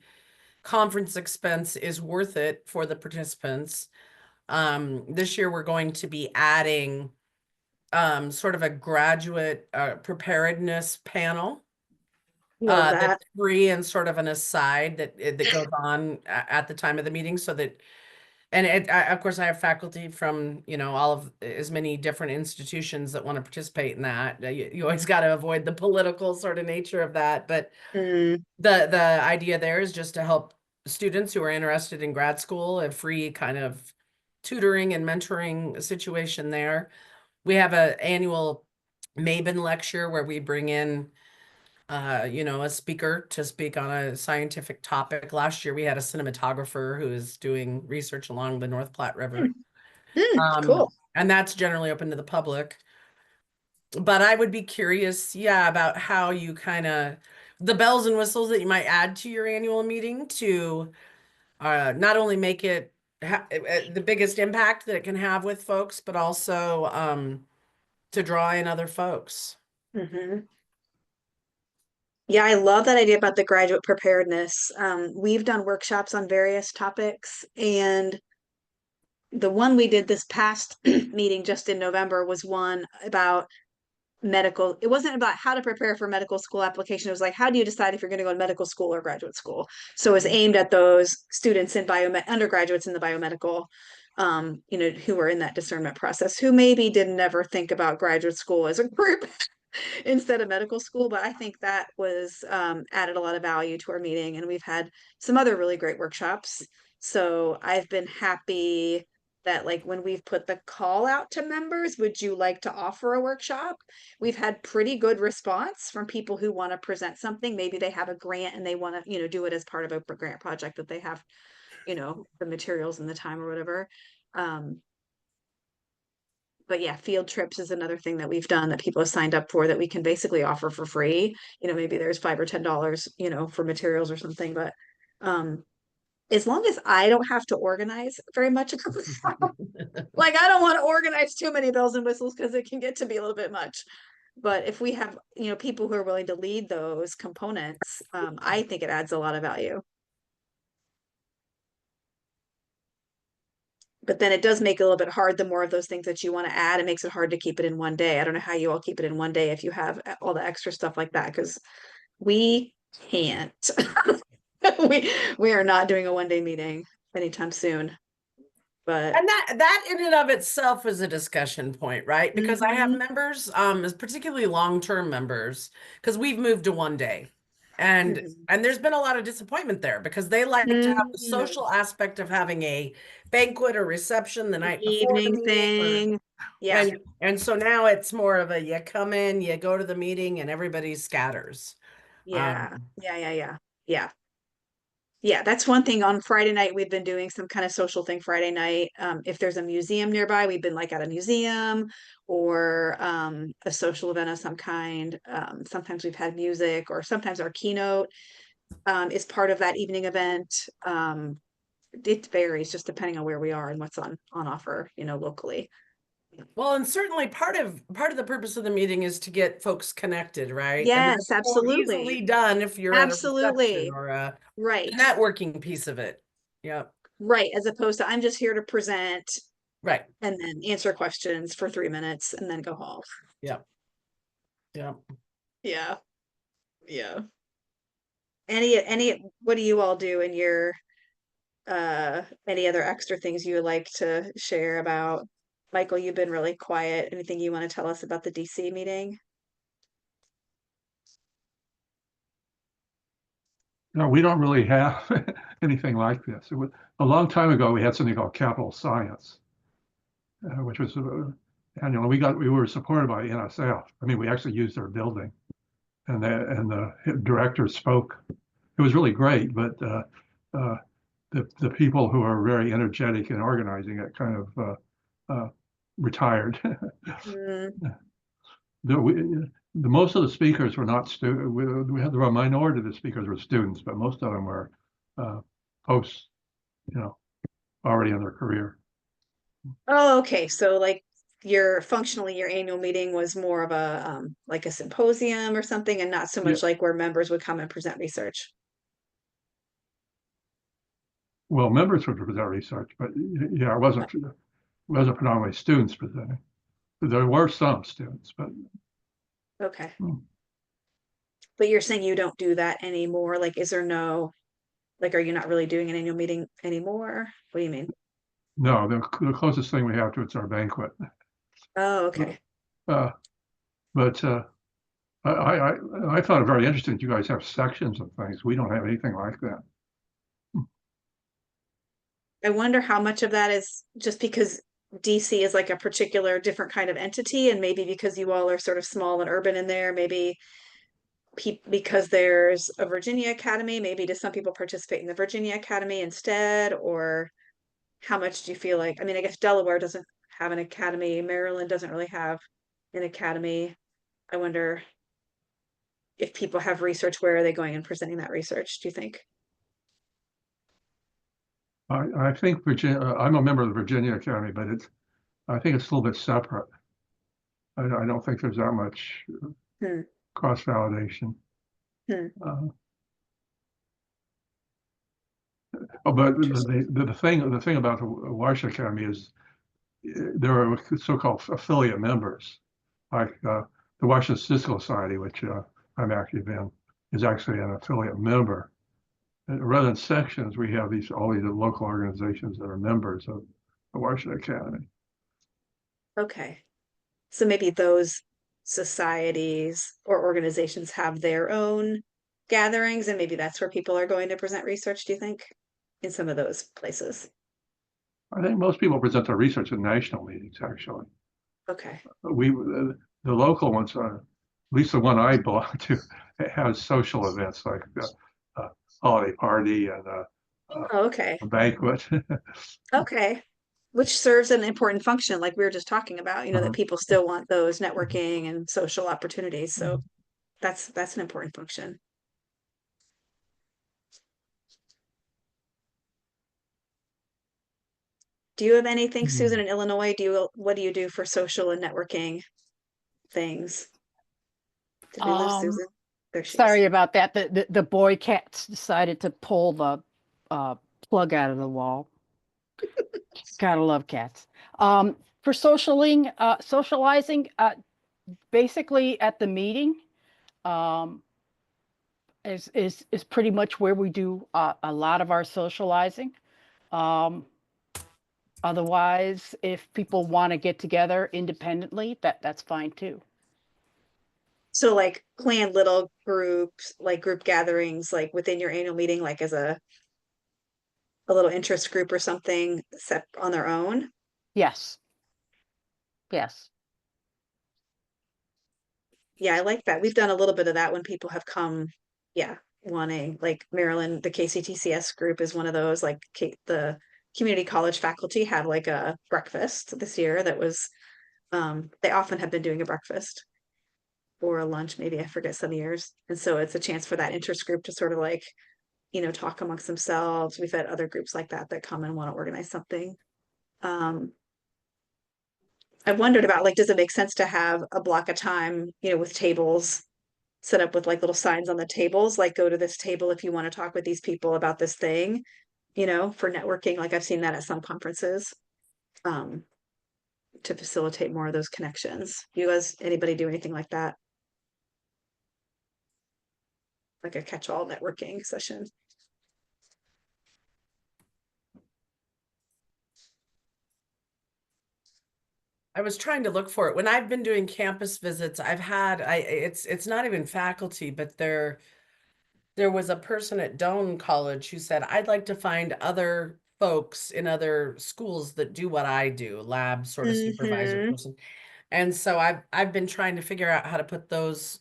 S2: conference expense is worth it for the participants, this year we're going to be adding sort of a graduate preparedness panel
S1: Love
S2: that's
S1: that.
S2: free and sort of an aside that goes on at the time of the meeting, so that, and of course I have faculty from, you know, all of as many different institutions that want to participate in that. You always got to avoid the political sort of nature of that, but
S1: Mm,
S2: the idea there is just to help students who are interested in grad school, a free kind of tutoring and mentoring situation there. We have an annual Mabin lecture where we bring in you know, a speaker to speak on a scientific topic. Last year we had a cinematographer who is doing research along the North Platte River.
S1: cool.
S2: And that's generally open to the public. But I would be curious, yeah, about how you kind of the bells and whistles that you might add to your annual meeting to not only make it the biggest impact that it can have with folks, but also to draw in other folks.
S1: Hmm. Yeah, I love that idea about the graduate preparedness. We've done workshops on various topics, and the one we did this past meeting just in November was one about medical. It wasn't about how to prepare for medical school application. It was like, how do you decide if you're going to go to medical school or graduate school? So it was aimed at those students in undergraduates in the biomedical, you know, who were in that discernment process, who maybe didn't ever think about graduate school as a group instead of medical school. But I think that was added a lot of value to our meeting, and we've had some other really great workshops. So I've been happy that, like, when we've put the call out to members, would you like to offer a workshop? We've had pretty good response from people who want to present something. Maybe they have a grant and they want to, you know, do it as part of a grant project that they have, you know, the materials and the time or whatever. But yeah, field trips is another thing that we've done that people have signed up for that we can basically offer for free. You know, maybe there's $5 or $10, you know, for materials or something, but as long as I don't have to organize very much, like, I don't want to organize too many bells and whistles because it can get to be a little bit much. But if we have, you know, people who are willing to lead those components, I think it adds a lot of value. But then it does make it a little bit hard. The more of those things that you want to add, it makes it hard to keep it in one day. I don't know how you all keep it in one day if you have all the extra stuff like that, because we can't. we are not doing a 1 day meeting anytime soon. But
S2: And that in and of itself is a discussion point, right? Because I have
S1: Mhm.
S2: members, particularly long-term members, because we've moved to one day. And
S1: Mhm.
S2: there's been a lot of disappointment there because they like to have the
S1: Mhm.
S2: social aspect of having a banquet or reception the night before the
S1: Evening
S2: meeting, or
S1: thing. Yeah.
S2: and so now it's more of a you come in, you go to the meeting, and everybody scatters.
S1: Yeah. Yeah. Yeah. Yeah, that's one thing. On Friday night, we've been doing some kind of social thing Friday night. If there's a museum nearby, we've been like at a museum or a social event of some kind. Sometimes we've had music, or sometimes our keynote is part of that evening event. It varies just depending on where we are and what's on offer, you know, locally.
S2: Well, and certainly part of the purpose of the meeting is to get folks connected, right? And
S1: Yes,
S2: that's so
S1: absolutely.
S2: easily done if you're at a reception
S1: Absolutely.
S2: or the
S1: Right.
S2: networking piece of it. Yep.
S1: Right. As opposed to I'm just here to present
S2: Right.
S1: and then answer questions for 3 minutes and then go home.
S2: Yep. Yep.
S1: Yeah. Yeah. What do you all do in your any other extra things you would like to share about? Michael, you've been really quiet. Anything you want to tell us about the DC meeting?
S7: No, we don't really have anything like this. A long time ago, we had something called Capital Science, which was annual. We were supported by NSF. I mean, we actually used their building, and the director spoke. It was really great, but the people who are very energetic in organizing it kind of retired.
S1: Mm,
S7: The most of the speakers were not students. We had a minority of the speakers were students, but most of them were post, already in their career.
S1: oh, okay. So like your annual meeting was more of a like a symposium or something, and not so
S7: Yeah.
S1: much like where members would come and present research.
S7: Well, members would present research, but yeah, it wasn't predominantly students presenting. There were some students, but
S1: Okay.
S7: Hmm.
S1: But you're saying you don't do that anymore? Like, is there no, like, are you not really doing an annual meeting anymore? What do you mean?
S7: no, the closest thing we have to it's our banquet.
S1: Oh, okay.
S7: Uh, but I found it very interesting. You guys have sections of things. We don't have anything like that.
S1: I wonder how much of that is just because DC is like a particular different kind of entity, and maybe because you all are sort of small and urban in there, maybe because there's a Virginia Academy, maybe do some people participate in the Virginia Academy instead, or how much do you feel like, I mean, I guess Delaware doesn't have an academy, Maryland doesn't really have an academy. I wonder if people have research, where are they going and presenting that research, do you think?
S7: I think Virginia. I'm a member of the Virginia Academy, but I think it's a little bit separate. I don't think there's that much
S1: Hmm.
S7: cross validation.
S1: Hmm.
S7: But the thing about the Washington Academy is there are so-called affiliate members, like the Washington Statistical Society, which I'm active in, is actually an affiliate member. And rather than sections, we have all these local organizations that are members of the Washington Academy.
S1: Okay. So maybe those societies or organizations have their own gatherings, and maybe that's where people are going to present research, do you think? In some of those places.
S7: I think most people present their research at national meetings, actually.
S1: Okay.
S7: The local ones, at least the one I belong to, has social events like a holiday party and
S1: Oh, okay.
S7: a banquet.
S1: Okay. Which serves an important function, like we were just talking about, that people still want those networking and social opportunities. So that's an important function. Do you have anything, Susan, in Illinois? What do you do for social and networking things? Did we lose Susan? There she
S3: Sorry
S1: is.
S3: about that. The boy cats decided to pull the plug out of the wall. Gotta love cats. For socializing, basically at the meeting, is pretty much where we do a lot of our socializing. Otherwise, if people want to get together independently, that's fine too.
S1: So like plan little groups, like group gatherings, like within your annual meeting, like as a little interest group or something set on their own.
S3: Yes. Yes.
S1: Yeah, I like that. We've done a little bit of that when people have come, yeah, wanting, like Maryland, the KCTCS group is one of those, like the community college faculty had like a breakfast this year that was, they often have been doing a breakfast or a lunch, maybe, I forget some years. And so it's a chance for that interest group to sort of like, talk amongst themselves. We've had other groups like that come and want to organize something. I wondered about, like, does it make sense to have a block of time, with tables set up with like little signs on the tables, like go to this table if you want to talk with these people about this thing, for networking. Like I've seen that at some conferences, um, to facilitate more of those connections. You guys, anybody do anything like that? Like a catch-all networking session?
S2: I was trying to look for it. When I've been doing campus visits, it's not even faculty, but there was a person at Doane College who said, I'd like to find other folks in other schools that do what I do, lab sort of supervisor
S1: Mm-hmm.
S2: person. And so I've been trying to figure out how to put those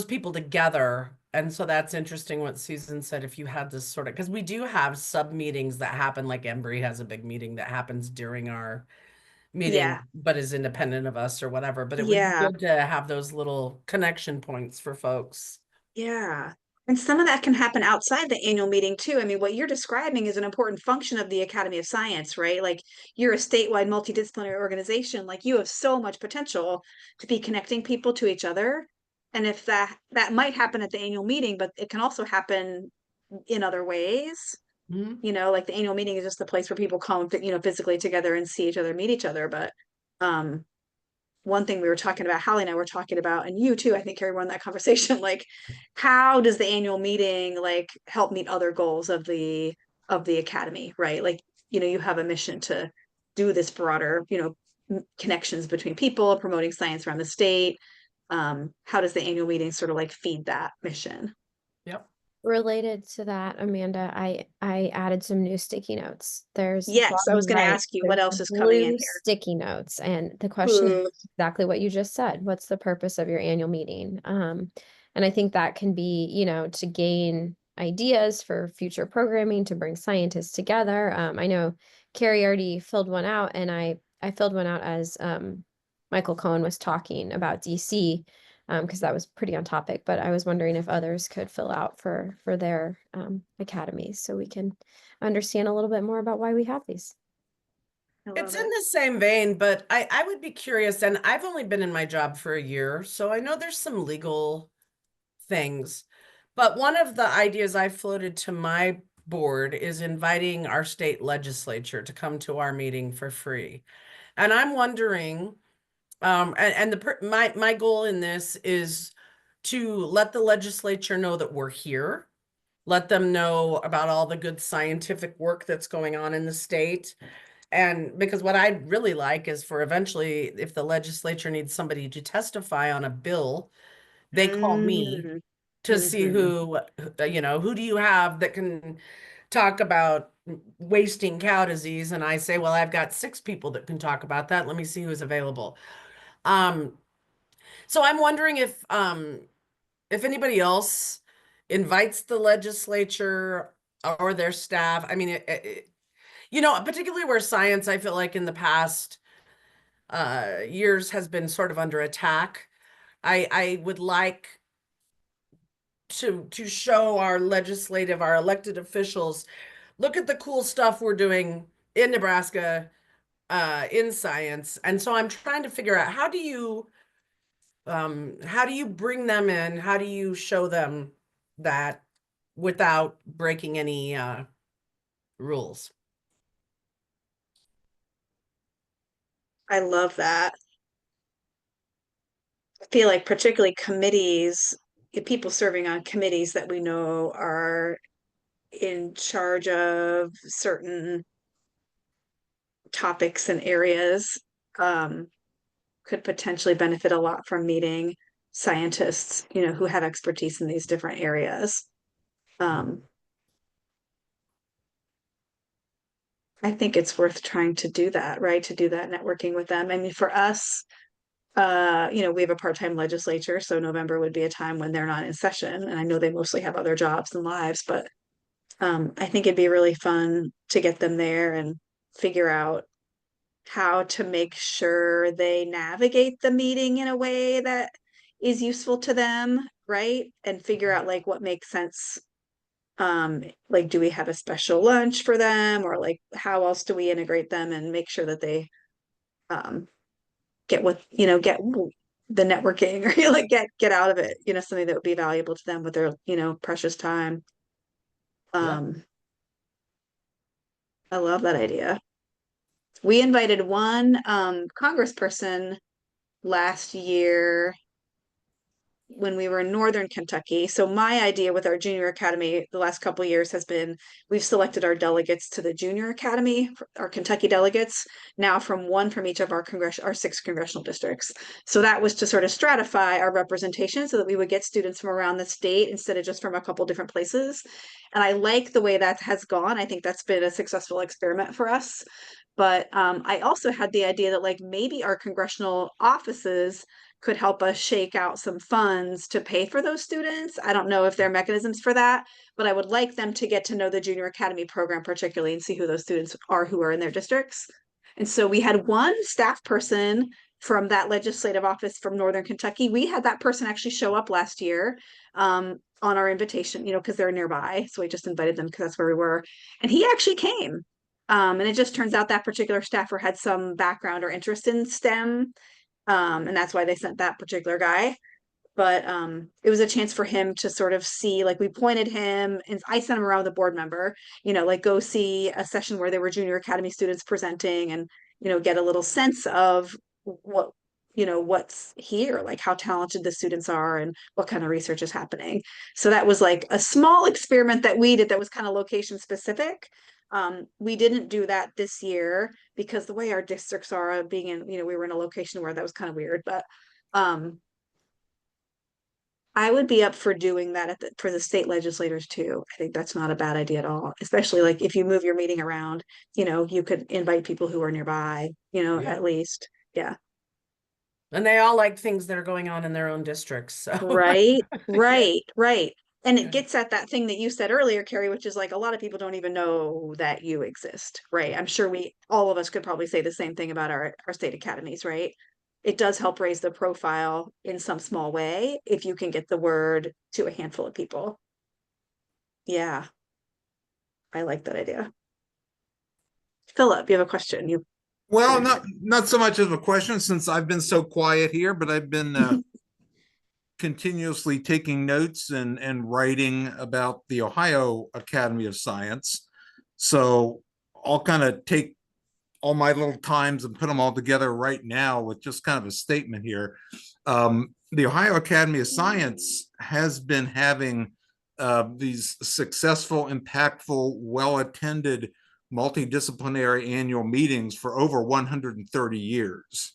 S2: people together. And so that's interesting what Susan said, if you had this sort of, because we do have sub meetings that happen, like Embry has a big meeting that happens during our meeting,
S1: Yeah.
S2: but is independent of us or whatever. But it would be
S1: Yeah.
S2: good to have those little connection points for folks.
S1: Yeah. And some of that can happen outside the annual meeting too. I mean, what you're describing is an important function of the Academy of Science, right? Like you're a statewide multidisciplinary organization, like you have so much potential to be connecting people to each other. And if that might happen at the annual meeting, but it can also happen in other ways.
S2: Mhm.
S1: Like the annual meeting is just the place where people come, physically together and see each other, meet each other. But um one thing we were talking about, Hallie and I were talking about, and you too, I think Kerri won that conversation, like how does the annual meeting like help meet other goals of the academy, right? Like, you have a mission to do this broader, connections between people, promoting science around the state. How does the annual meeting sort of like feed that mission?
S2: Yep.
S6: Related to that, Amanda, I added some new sticky notes. There's
S1: Yes, I was
S6: bottom
S1: going to
S6: right,
S1: ask you what
S6: there's
S1: else is coming in
S6: blue
S1: here.
S6: sticky notes, and the question is exactly what you just said. What's the purpose of your annual meeting? And I think that can be, to gain ideas for future programming, to bring scientists together. I know Kerri already filled one out, and I filled one out as Michael Cohen was talking about DC, because that was pretty on topic, but I was wondering if others could fill out for their academies, so we can understand a little bit more about why we have these.
S1: I
S2: It's
S1: love
S2: in
S1: it.
S2: the same vein, but I would be curious, and I've only been in my job for a year, so I know there's some legal things. But one of the ideas I floated to my board is inviting our state legislature to come to our meeting for free. And I'm wondering, my goal in this is to let the legislature know that we're here, let them know about all the good scientific work that's going on in the state. And because what I'd really like is for eventually, if the legislature needs somebody to testify on a bill, they call me
S1: Mm-hmm.
S2: to see who do you have that can talk about wasting cow disease. And I say, well, I've got 6 people that can talk about that. Let me see who's available. So I'm wondering if anybody else invites the legislature or their staff. I mean, particularly where science, I feel like in the past years has been sort of under attack. I would like to show our elected officials, look at the cool stuff we're doing in Nebraska in science. And so I'm trying to figure out how do you bring them in? How do you show them that without breaking any rules?
S1: I love that. I feel like particularly committees, people serving on committees that we know are in charge of certain topics and areas, could potentially benefit a lot from meeting scientists, who have expertise in these different areas. I think it's worth trying to do that, right? To do that networking with them. I mean, for us, we have a part-time legislature, so November would be a time when they're not in session, and I know they mostly have other jobs and lives, but I think it'd be really fun to get them there and figure out how to make sure they navigate the meeting in a way that is useful to them, right? And figure out like what makes sense Like, do we have a special lunch for them, or like how else do we integrate them and make sure that they get what, get the networking, or like get out of it, something that would be valuable to them with their, precious time.
S2: Yeah.
S1: I love that idea. We invited one congressperson last year when we were in Northern Kentucky. So my idea with our junior academy the last couple of years has been, we've selected our delegates to the junior academy, our Kentucky delegates, now from one from each of our 6 congressional districts. So that was to sort of stratify our representation so that we would get students from around the state instead of just from a couple different places. And I like the way that has gone. I think that's been a successful experiment for us. But I also had the idea that like maybe our congressional offices could help us shake out some funds to pay for those students. I don't know if there are mechanisms for that, but I would like them to get to know the junior academy program particularly and see who those students are who are in their districts. And so we had one staff person from that legislative office from Northern Kentucky. We had that person actually show up last year on our invitation, because they're nearby. So we just invited them because that's where we were. And he actually came. And it just turns out that particular staffer had some background or interest in STEM. And that's why they sent that particular guy. But it was a chance for him to sort of see, like, we pointed him, and I sent him around with a board member, like go see a session where there were junior academy students presenting, and get a little sense of what's here, like how talented the students are and what kind of research is happening. So that was like a small experiment that we did that was kind of location specific. We didn't do that this year because the way our districts are being in, we were in a location where that was kind of weird, but I would be up for doing that for the state legislators too. I think that's not a bad idea at all, especially like if you move your meeting around, you could invite people who are nearby,
S2: Yeah.
S1: at least. Yeah.
S2: And they all like things that are going on in their own districts. So.
S1: Right. And
S2: Yeah.
S1: it gets at that thing that you said earlier, Kerri, which is like a lot of people don't even know that you exist, right? I'm sure all of us could probably say the same thing about our state academies, right? It does help raise the profile in some small way if you can get the word to a handful of people. Yeah. I like that idea. Philip, you have a question?
S4: Well, not so much of a question since I've been so quiet here, but I've been continuously taking notes and writing about the Ohio Academy of Science. So I'll kind of take all my little times and put them all together right now with just kind of a statement here. The Ohio Academy of Science has been having these successful, impactful, well-attended, multidisciplinary annual meetings for over 130 years.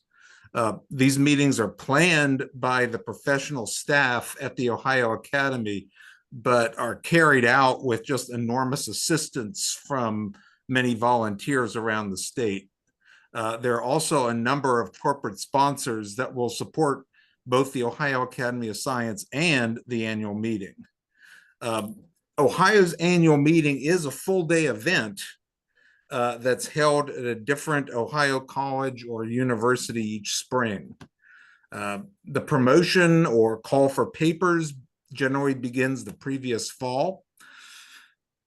S4: These meetings are planned by the professional staff at the Ohio Academy, but are carried out with just enormous assistance from many volunteers around the state. There are also a number of corporate sponsors that will support both the Ohio Academy of Science and the annual meeting. Ohio's annual meeting is a full-day event that's held at a different Ohio college or university each spring. The promotion or call for papers generally begins the previous fall.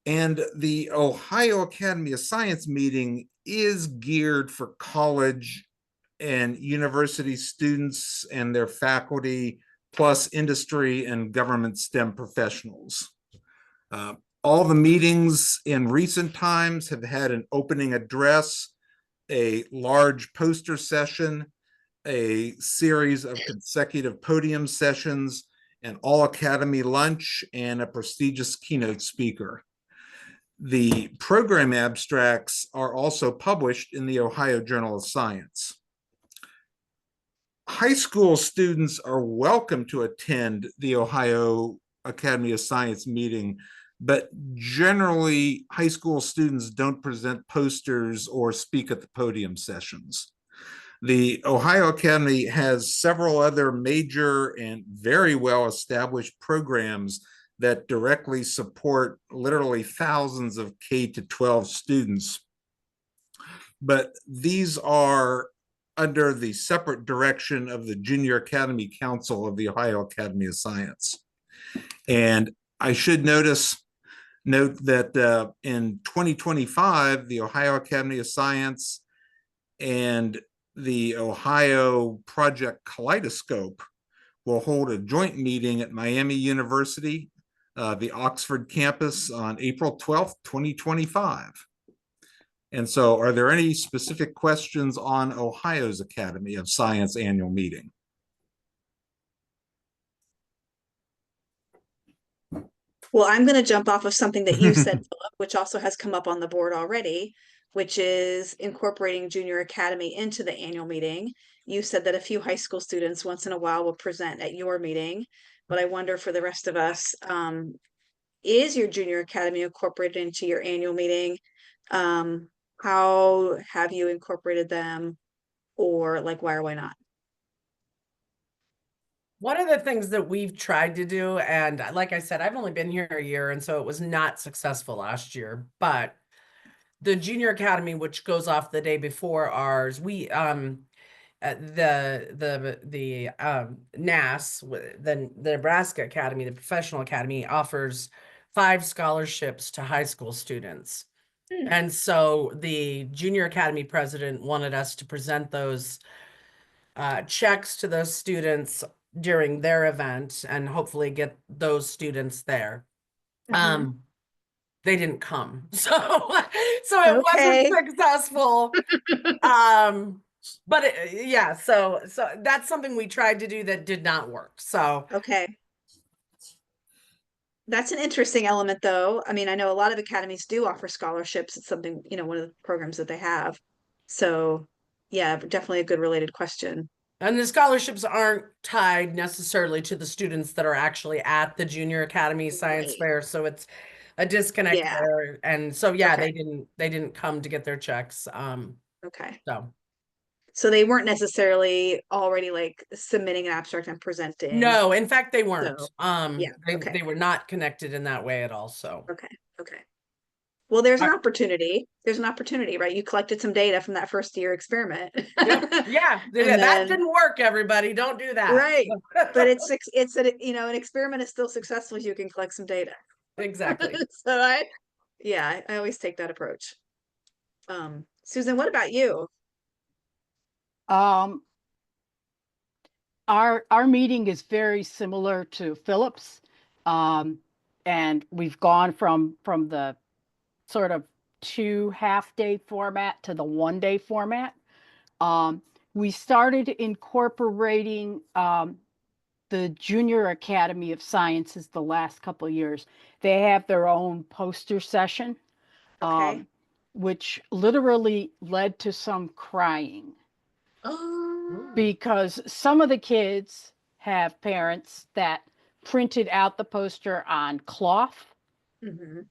S4: And the Ohio Academy of Science meeting is geared for college and university students and their faculty, plus industry and government STEM professionals. All the meetings in recent times have had an opening address, a large poster session, a series of consecutive podium sessions, an all Academy lunch, and a prestigious keynote speaker. The program abstracts are also published in the Ohio Journal of Science. High school students are welcome to attend the Ohio Academy of Science meeting, but generally high school students don't present posters or speak at the podium sessions. The Ohio Academy has several other major and very well-established programs that directly support literally thousands of K-12 students. But these are under the separate direction of the Junior Academy Council of the Ohio Academy of Science. And I should notice Note that in 2025, the Ohio Academy of Science and the Ohio Project Kaleidoscope will hold a joint meeting at Miami University, the Oxford campus, on April 12th, 2025. And so, are there any specific questions on Ohio's Academy of Science annual meeting?
S1: Well, I'm going to jump off of something that you said, Philip, which also has come up on the board already, which is incorporating Junior Academy into the annual meeting. You said that a few high school students once in a while will present at your meeting, but I wonder for the rest of us, is your Junior Academy incorporated into your annual meeting? How have you incorporated them, or like why or why not?
S2: One of the things that we've tried to do, and like I said, I've only been here a year, and so it was not successful last year, but the Junior Academy, which goes off the day before ours, we the NAAS, the Nebraska Academy, the Professional Academy, offers 5 scholarships to high school students. And so the Junior Academy president wanted us to present those checks to those students during their event and hopefully get those students there. They didn't come. So it
S1: Okay.
S2: wasn't successful. But yeah, so that's something we tried to do that did not work. So
S1: Okay. That's an interesting element, though. I mean, I know a lot of academies do offer scholarships. It's something, one of the programs that they have. So, yeah, definitely a good related question.
S2: and the scholarships aren't tied necessarily to the students that are actually at the Junior Academy Science
S1: Right.
S2: Fair. So it's a disconnect
S1: Yeah.
S2: there. And so yeah,
S1: Okay.
S2: they didn't come to get their checks.
S1: Okay.
S2: So
S1: they weren't necessarily already like submitting an abstract and presenting.
S2: no, in fact, they weren't.
S1: So, okay.
S2: They were not connected in that way at all. So
S1: Okay. Well, there's an opportunity. There's an opportunity, right? You collected some data from that first year experiment.
S2: yep. Yeah,
S1: And
S2: that didn't work, everybody. Don't do that.
S1: Right. But it's an experiment is still successful if you can collect some data.
S2: Exactly.
S1: So I always take that approach. Susan, what about you?
S3: Our meeting is very similar to Philip's. And we've gone from the sort of 2 half-day format to the 1-day format. We started incorporating the Junior Academy of Sciences the last couple of years. They have their own poster session,
S1: Okay.
S3: which literally led to some crying.
S1: Oh.
S3: Because some of the kids have parents that printed out the poster on cloth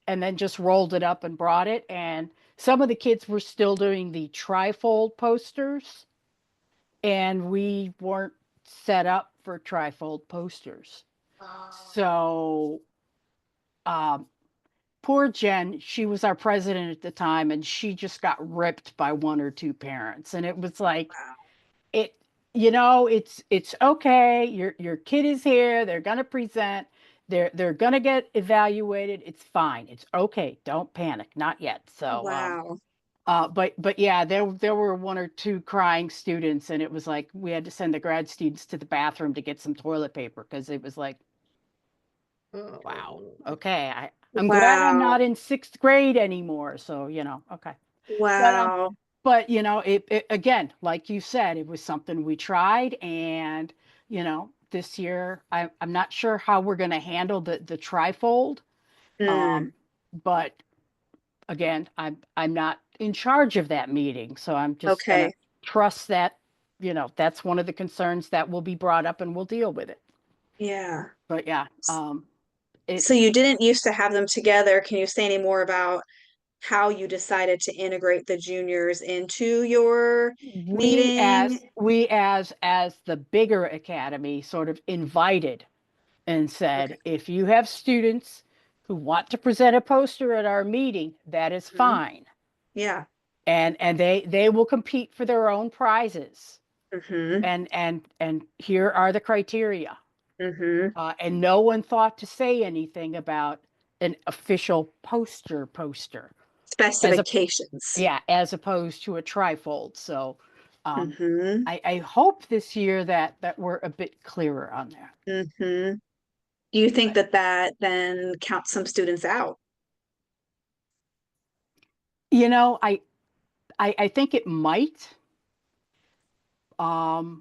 S3: and then just rolled it up and brought it. And some of the kids were still doing the trifold posters, and we weren't set up for trifold posters. So poor Jen, she was our president at the time, and she just got ripped by 1 or 2 parents. And it was like, it's okay. Your kid is here. They're going to present. They're going to get evaluated. It's fine. It's okay. Don't panic. Not yet. So,
S1: wow.
S3: But yeah, there were 1 or 2 crying students, and it was like we had to send the grad students to the bathroom to get some toilet paper because it was like, wow. Okay, I'm glad I'm not in 6th grade anymore. So okay.
S1: Wow.
S3: But it again, like you said, it was something we tried, and this year I'm not sure how we're going to handle the trifold. But again, I'm not in charge of that meeting, so I'm just gonna trust that that's one of the concerns that will be brought up, and we'll deal with it.
S1: Yeah.
S3: But yeah,
S1: so you didn't used to have them together. Can you say any more about how you decided to integrate the juniors into your meeting?
S3: We as the bigger academy sort of invited and said, if you have students who want to present a poster at our meeting, that is fine.
S1: Yeah.
S3: And they will compete for their own prizes. And here are the criteria. And no one thought to say anything about an official poster,
S1: Specifications.
S3: yeah, as opposed to a trifold. So
S1: Mm-hmm.
S3: I hope this year that we're a bit clearer on that.
S1: Mm-hmm. Do you think that then counts some students out?
S3: You know, I think it might. But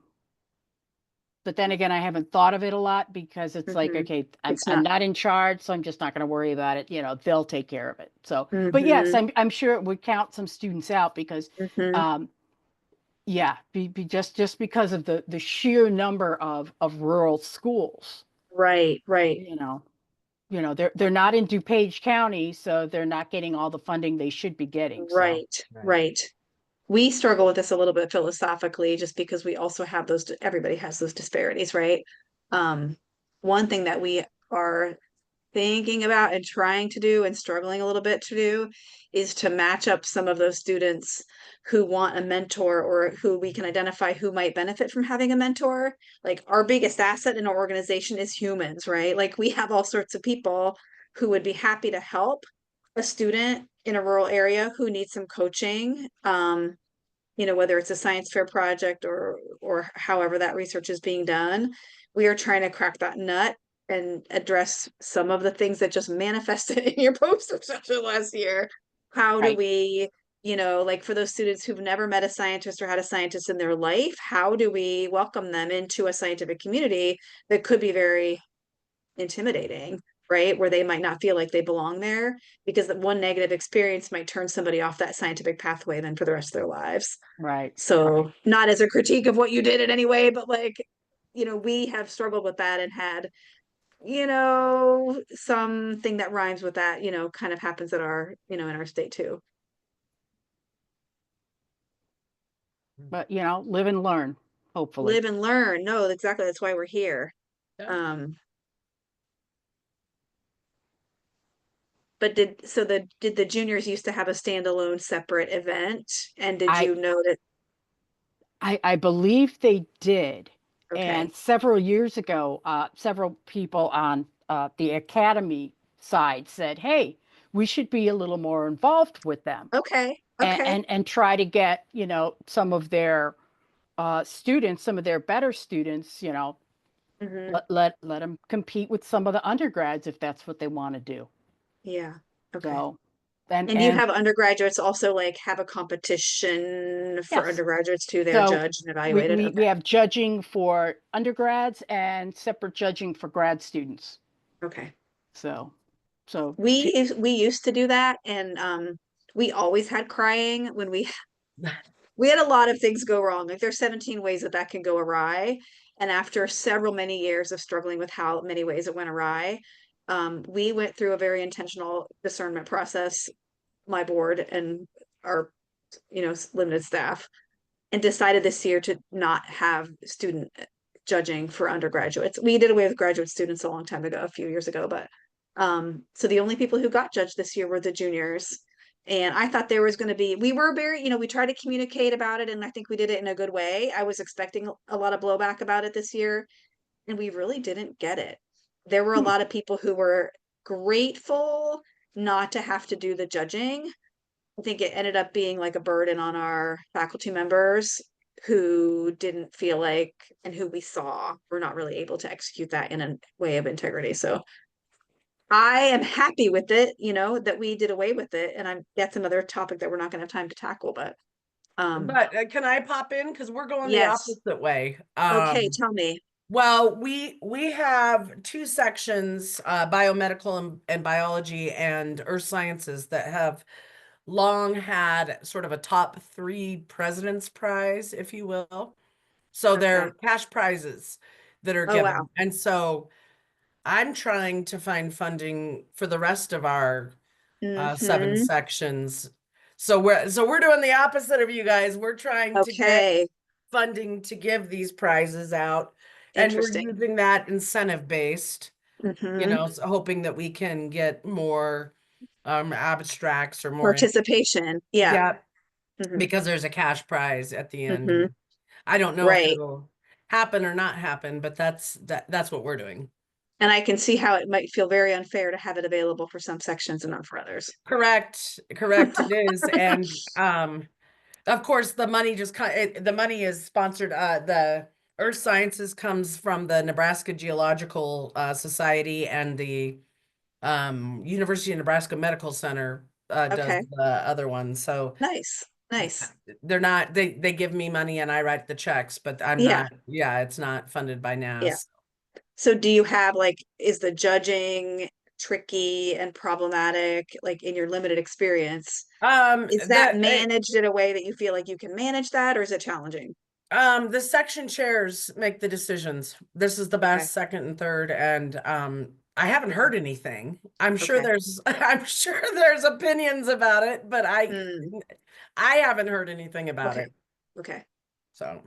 S3: then again, I haven't thought of it a lot because it's like,
S1: Mm-hmm.
S3: okay,
S1: It's
S3: I'm
S1: not.
S3: not in charge, so I'm just not going to worry about it. You know, they'll take care of it. So, but yes,
S1: Mm-hmm.
S3: I'm sure it would count some students out because,
S1: Mm-hmm.
S3: yeah, be just because of the sheer number of rural schools.
S1: Right, right.
S3: They're not in DuPage County, so they're not getting all the funding they should be getting. So,
S1: Right, right. We struggle with this a little bit philosophically just because we also have everybody has those disparities, right? One thing that we are thinking about and trying to do and struggling a little bit to do is to match up some of those students who want a mentor or who we can identify who might benefit from having a mentor. Like our biggest asset in our organization is humans, right? Like we have all sorts of people who would be happy to help a student in a rural area who needs some coaching. Whether it's a science fair project or however that research is being done, we are trying to crack that nut and address some of the things that just manifested in your poster session last year. How do
S3: right.
S1: we, like for those students who've never met a scientist or had a scientist in their life, how do we welcome them into a scientific community that could be very intimidating, right? Where they might not feel like they belong there because that one negative experience might turn somebody off that scientific pathway then for the rest of their lives.
S3: Right.
S1: So not as a critique of what you did in any way, but like, we have struggled with that and had, something that rhymes with that, kind of happens in our state too.
S3: But live and learn, hopefully.
S1: Live and learn. No, exactly. That's why we're here.
S2: Yeah.
S1: But did the juniors used to have a standalone separate event? And did
S3: I
S1: you know that?
S3: I believe they did.
S1: Okay.
S3: And several years ago, several people on the academy side said, "Hey, we should be a little more involved with them
S1: Okay.
S3: and
S1: Okay.
S3: and try to get some of their students, some of their better students,
S1: Hmm.
S3: let them compete with some of the undergrads if that's what they want to do."
S1: Yeah. Okay.
S3: So,
S1: And you have undergraduates also like have a competition for
S3: yes.
S1: undergraduates too. They're
S3: So
S1: judged and
S3: we,
S1: evaluated.
S3: we,
S1: Okay.
S3: we have judging for undergrads and separate judging for grad students.
S1: Okay.
S3: So
S1: We used to do that, and we always had crying when we had a lot of things go wrong. Like there's 17 ways that can go awry, and after many years of struggling with how many ways it went awry, we went through a very intentional discernment process, my board and our limited staff, and decided this year to not have student judging for undergraduates. We did away with graduate students a long time ago, a few years ago, but so the only people who got judged this year were the juniors. And I thought there was going to be, we were very, we tried to communicate about it, and I think we did it in a good way. I was expecting a lot of blowback about it this year, and we really didn't get it. There were a lot of people who were grateful not to have to do the judging. I think it ended up being like a burden on our faculty members who didn't feel like, and who we saw were not really able to execute that in a way of integrity. So I am happy with it, that we did away with it. And that's another topic that we're not going to have time to tackle, but
S2: can I pop in? Because we're going the
S1: yes.
S2: opposite way.
S1: Okay, tell me.
S2: Well, we have two sections, biomedical and biology and earth sciences, that have long had sort of a top 3 President's Prize, if you will. So they're cash prizes that are given.
S1: Wow.
S2: And so I'm trying to find funding for the rest of our 7 sections. So we're doing the opposite of you guys. We're trying to get funding to give these prizes out. And we're using that incentive based, so hoping that we can get more abstracts or more
S1: participation. Yeah.
S2: Because there's a cash prize at the end. I don't know if it'll happen or not happen, but that's what we're doing.
S1: And I can see how it might feel very unfair to have it available for some sections and not for others.
S2: Correct, it is. And of course the money the money is sponsored, the Earth Sciences comes from the Nebraska Geological Society, and the University of Nebraska Medical Center does
S1: Okay.
S2: the other one. So
S1: Nice. Nice.
S2: they're not, they give me money and I write the checks, but I'm
S1: Yeah.
S2: not, yeah, it's not funded by NAAS.
S1: Yeah. So do you have like, is the judging tricky and problematic, like in your limited experience? Is that managed in a way that you feel like you can manage that, or is it challenging?
S2: The section chairs make the decisions. This is the best, second and third, and I haven't heard anything. I'm sure
S1: Okay.
S2: I'm sure there's opinions about it, but I haven't heard anything about
S1: Okay.
S2: it.
S1: Okay.
S2: So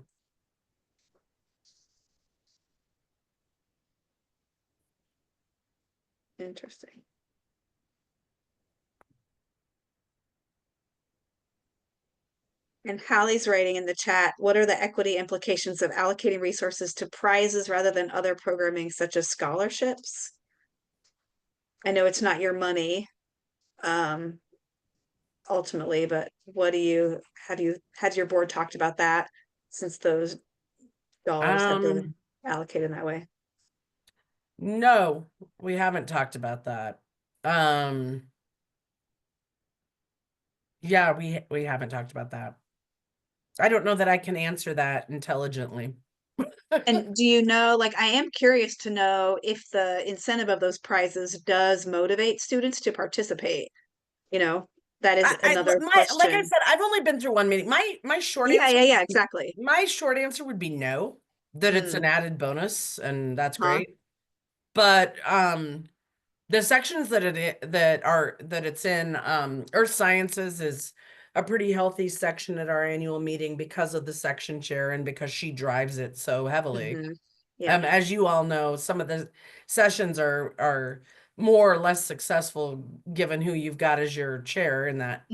S1: Interesting. And Hallie's writing in the chat, what are the equity implications of allocating resources to prizes rather than other programming such as scholarships? I know it's not your money, ultimately, but what do you, has your board talked about that since those dollars have been allocated in that way?
S2: no, we haven't talked about that. Yeah, we haven't talked about that. I don't know that I can answer that intelligently.
S1: And do you know, like, I am curious to know if the incentive of those prizes does motivate students to participate. You know, that is another
S2: like I
S1: question.
S2: said, I've only been through one meeting. My short answer,
S1: Yeah, exactly.
S2: my short answer would be no, that it's an added bonus, and that's
S1: Huh?
S2: great. But the sections that it's in, Earth Sciences is a pretty healthy section at our annual meeting because of the section chair and because she drives it so heavily.
S1: Yeah.
S2: As you all know, some of the sessions are more or less successful given who you've got as your chair in that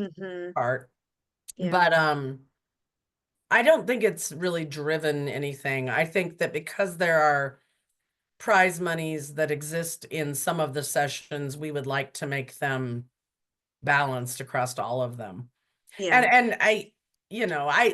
S2: part.
S1: Yeah.
S2: But I don't think it's really driven anything. I think that because there are prize monies that exist in some of the sessions, we would like to make them balanced across all of them.
S1: Yeah.
S2: And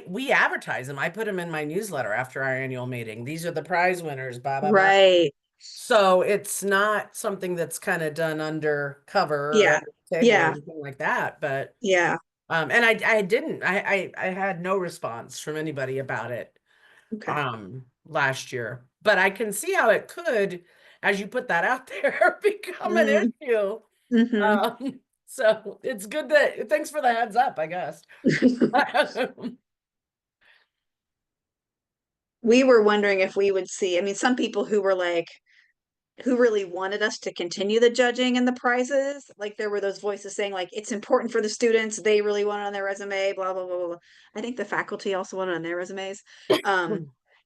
S2: we advertise them. I put them in my newsletter after our annual meeting. These are the prize winners, blah, blah, blah.
S1: Right.
S2: So it's not something that's kind of done undercover or under the table or anything like that. But
S1: yeah.
S2: and I had no response from anybody about it last year. But I can see how it could, as you put that out there, become an issue. So it's good thanks for the heads up, I guess.
S1: We were wondering if we would see, I mean, some people who were like, who really wanted us to continue the judging and the prizes. Like there were those voices saying like, it's important for the students. They really want it on their resume, blah, blah, blah, blah. I think the faculty also want it on their resumes.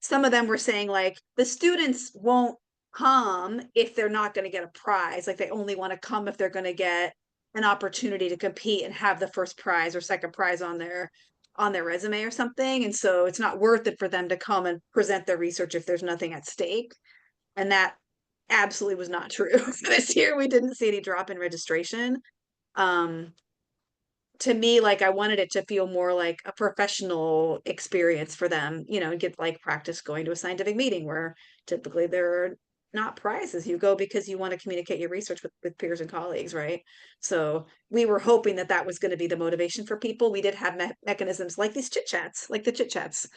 S1: Some of them were saying like, the students won't come if they're not going to get a prize. Like they only want to come if they're going to get an opportunity to compete and have the first prize or second prize on their resume or something. And so it's not worth it for them to come and present their research if there's nothing at stake. And that absolutely was not true. This year we didn't see any drop in registration. To me, like I wanted it to feel more like a professional experience for them, you know, and get like practice going to a scientific meeting where typically there are not prizes. You go because you want to communicate your research with peers and colleagues, right? So we were hoping that that was going to be the motivation for people. We did have mechanisms like these chit chats, like the chit chats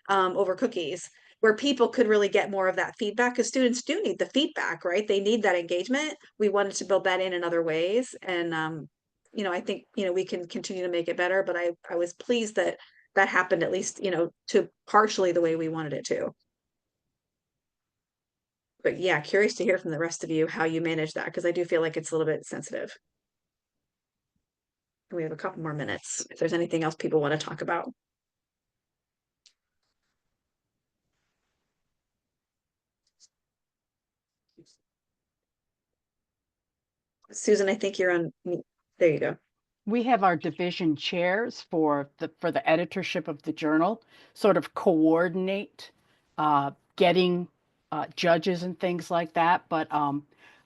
S1: over cookies, where people could really get more of that feedback, because students do need the feedback, right? They need that engagement. We wanted to build that in other ways. And, you know, I think, you know, we can continue to make it better, but I was pleased that that happened at least, you know, to partially the way we wanted it to. But yeah, curious to hear from the rest of you how you manage that, because I do feel like it's a little bit sensitive. We have a couple more minutes if there's anything else people want to talk about. Susan, I think you're on. There you go.
S3: We have our division chairs for the editorship of the journal, sort of coordinate getting judges and things like that. But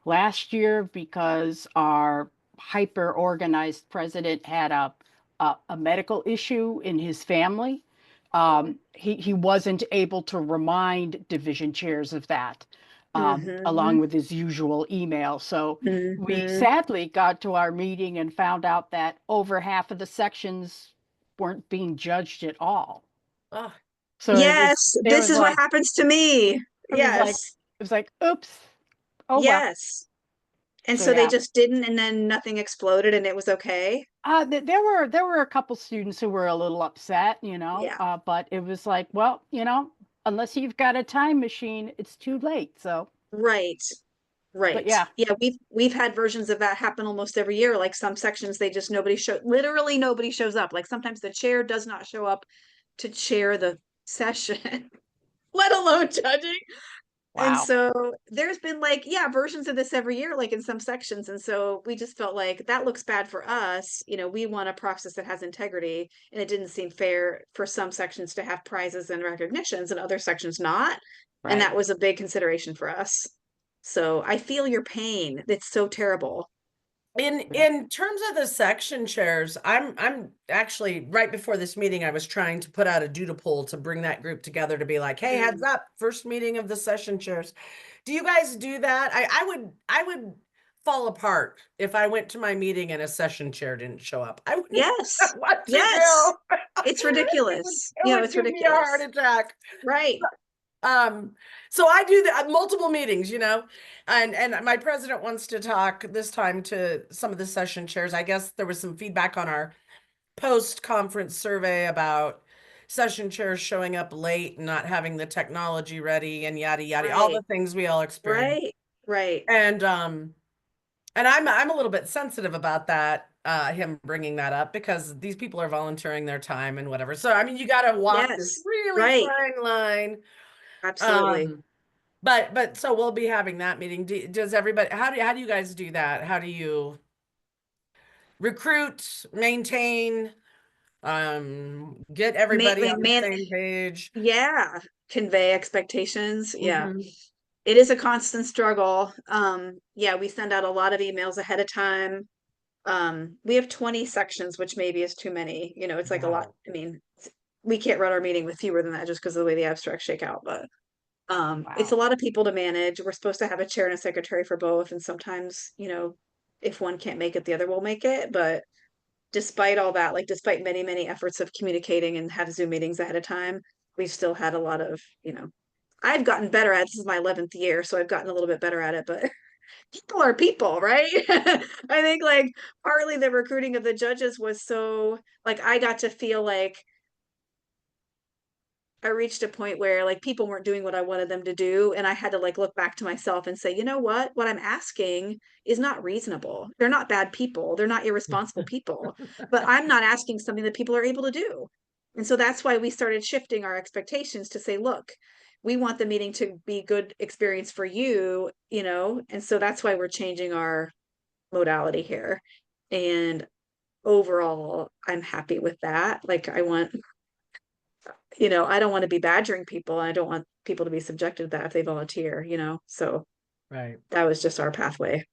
S3: Last year, because our hyper organized president had a medical issue in his family, he wasn't able to remind division chairs of that, along with his usual email. So we sadly got to our meeting and found out that over half of the sections weren't being judged at all.
S2: Oh,
S3: So
S1: Yes,
S3: it
S1: this
S3: was
S1: is
S3: like,
S1: what happens to me.
S3: it was like,
S1: Yes,
S3: it was like, oops, oh well.
S1: yes. And
S3: So,
S1: so they
S3: yeah.
S1: just didn't, and then nothing exploded, and it was okay.
S3: There were a couple students who were a little upset, you know,
S1: Yeah.
S3: but it was like, well, you know, unless you've got a time machine, it's too late. So,
S1: Right.
S3: but
S1: Right.
S3: yeah,
S1: Yeah, we've had versions of that happen almost every year. Like some sections, they just literally nobody shows up. Like sometimes the chair does not show up to chair the session, let alone judging. And
S3: wow.
S1: so there's been like, yeah, versions of this every year, like in some sections. And so we just felt like that looks bad for us. You know, we want a process that has integrity, and it didn't seem fair for some sections to have prizes and recognitions and other sections not. And
S3: Right.
S1: that was a big consideration for us. So I feel your pain. It's so terrible.
S2: in terms of the section chairs, I'm actually right before this meeting, I was trying to put out a doodle poll to bring that group together to be like, hey, heads up, first meeting of the session chairs. Do you guys do that? I would fall apart if I went to my meeting and a session chair didn't show up. I wouldn't
S1: Yes.
S2: know what to
S1: Yes.
S2: do.
S1: It's ridiculous. You know,
S2: would
S1: it's
S2: give me a heart
S1: ridiculous.
S2: attack.
S1: Right.
S2: So I do that multiple meetings, you know, and my president wants to talk this time to some of the session chairs. I guess there was some feedback on our post-conference survey about session chairs showing up late and not having the technology ready and yada yada, all the
S1: Right.
S2: things we all experience.
S1: Right. Right.
S2: And I'm a little bit sensitive about that, him bringing that up, because these people are volunteering their time and whatever. So I mean, you got to walk this
S1: Yes.
S2: really
S1: Right.
S2: fine line.
S1: Absolutely.
S2: But so we'll be having that meeting. Does everybody, how do you guys do that? How do you recruit, maintain, get everybody on the same page?
S1: Yeah. Convey expectations. Yeah.
S2: Mhm.
S1: It is a constant struggle. Yeah, we send out a lot of emails ahead of time. We have 20 sections, which maybe is too many. You know, it's like a lot.
S2: Wow.
S1: I mean, we can't run our meeting with fewer than that just because of the way the abstracts shake out, but it's a lot of people to manage. We're supposed to have a chair and a secretary for both, and sometimes, you know, if one can't make it, the other will make it. But despite all that, like despite many, many efforts of communicating and have Zoom meetings ahead of time, we've still had a lot of, you know, I've gotten better at this is my 11th year, so I've gotten a little bit better at it, but people are people, right? I think like partly the recruiting of the judges was so like I got to feel like I reached a point where like people weren't doing what I wanted them to do. And I had to like look back to myself and say, you know what I'm asking is not reasonable. They're not bad people. They're not irresponsible people, but I'm not asking something that people are able to do. And so that's why we started shifting our expectations to say, look, we want the meeting to be good experience for you, you know? And so that's why we're changing our modality here. And overall, I'm happy with that. Like I want, you know, I don't want to be badgering people. I don't want people to be subjected to that if they volunteer, you know? So
S2: Right.
S1: that was just our pathway.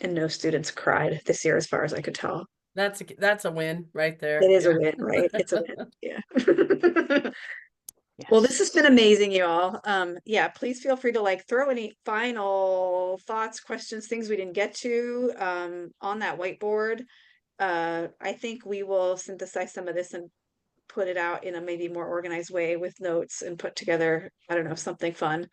S1: And no students cried this year, as far as I could tell.
S2: That's a win right there.
S1: It is
S2: Yeah.
S1: a win, right? It's a win. Yeah.
S3: Yes.
S1: Well, this has been amazing, you all. Yeah, please feel free to like throw any final thoughts, questions, things we didn't get to on that whiteboard. I think we will synthesize some of this and put it out in a maybe more organized way with notes and put together, I don't know, something fun.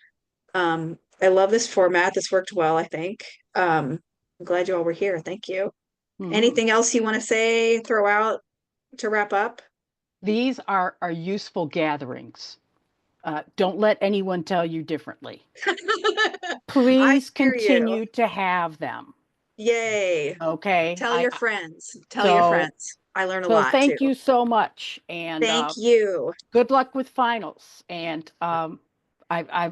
S1: I love this format. This worked well, I think. I'm glad you all were here. Thank you. Anything else you want to say, throw out to wrap up?
S3: These are useful gatherings. Don't let anyone tell you differently. Please continue to have them.
S1: Yay.
S3: Okay.
S1: Tell your friends. Tell your friends. I learn a lot too.
S3: Thank you so much. And
S1: thank you.
S3: Good luck with finals. And I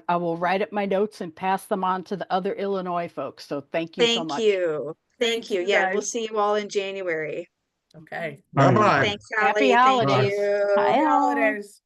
S3: will write up my notes and pass them on to the other Illinois folks. So thank you so much.
S1: Thank you. Thank you. Yeah,
S2: guys.
S1: we'll see you all in January.
S2: Okay.
S4: Bye-bye.
S1: Thanks,
S3: Happy
S1: Allie. Thank
S3: holidays.
S1: you.
S3: Bye.
S2: Happy holidays.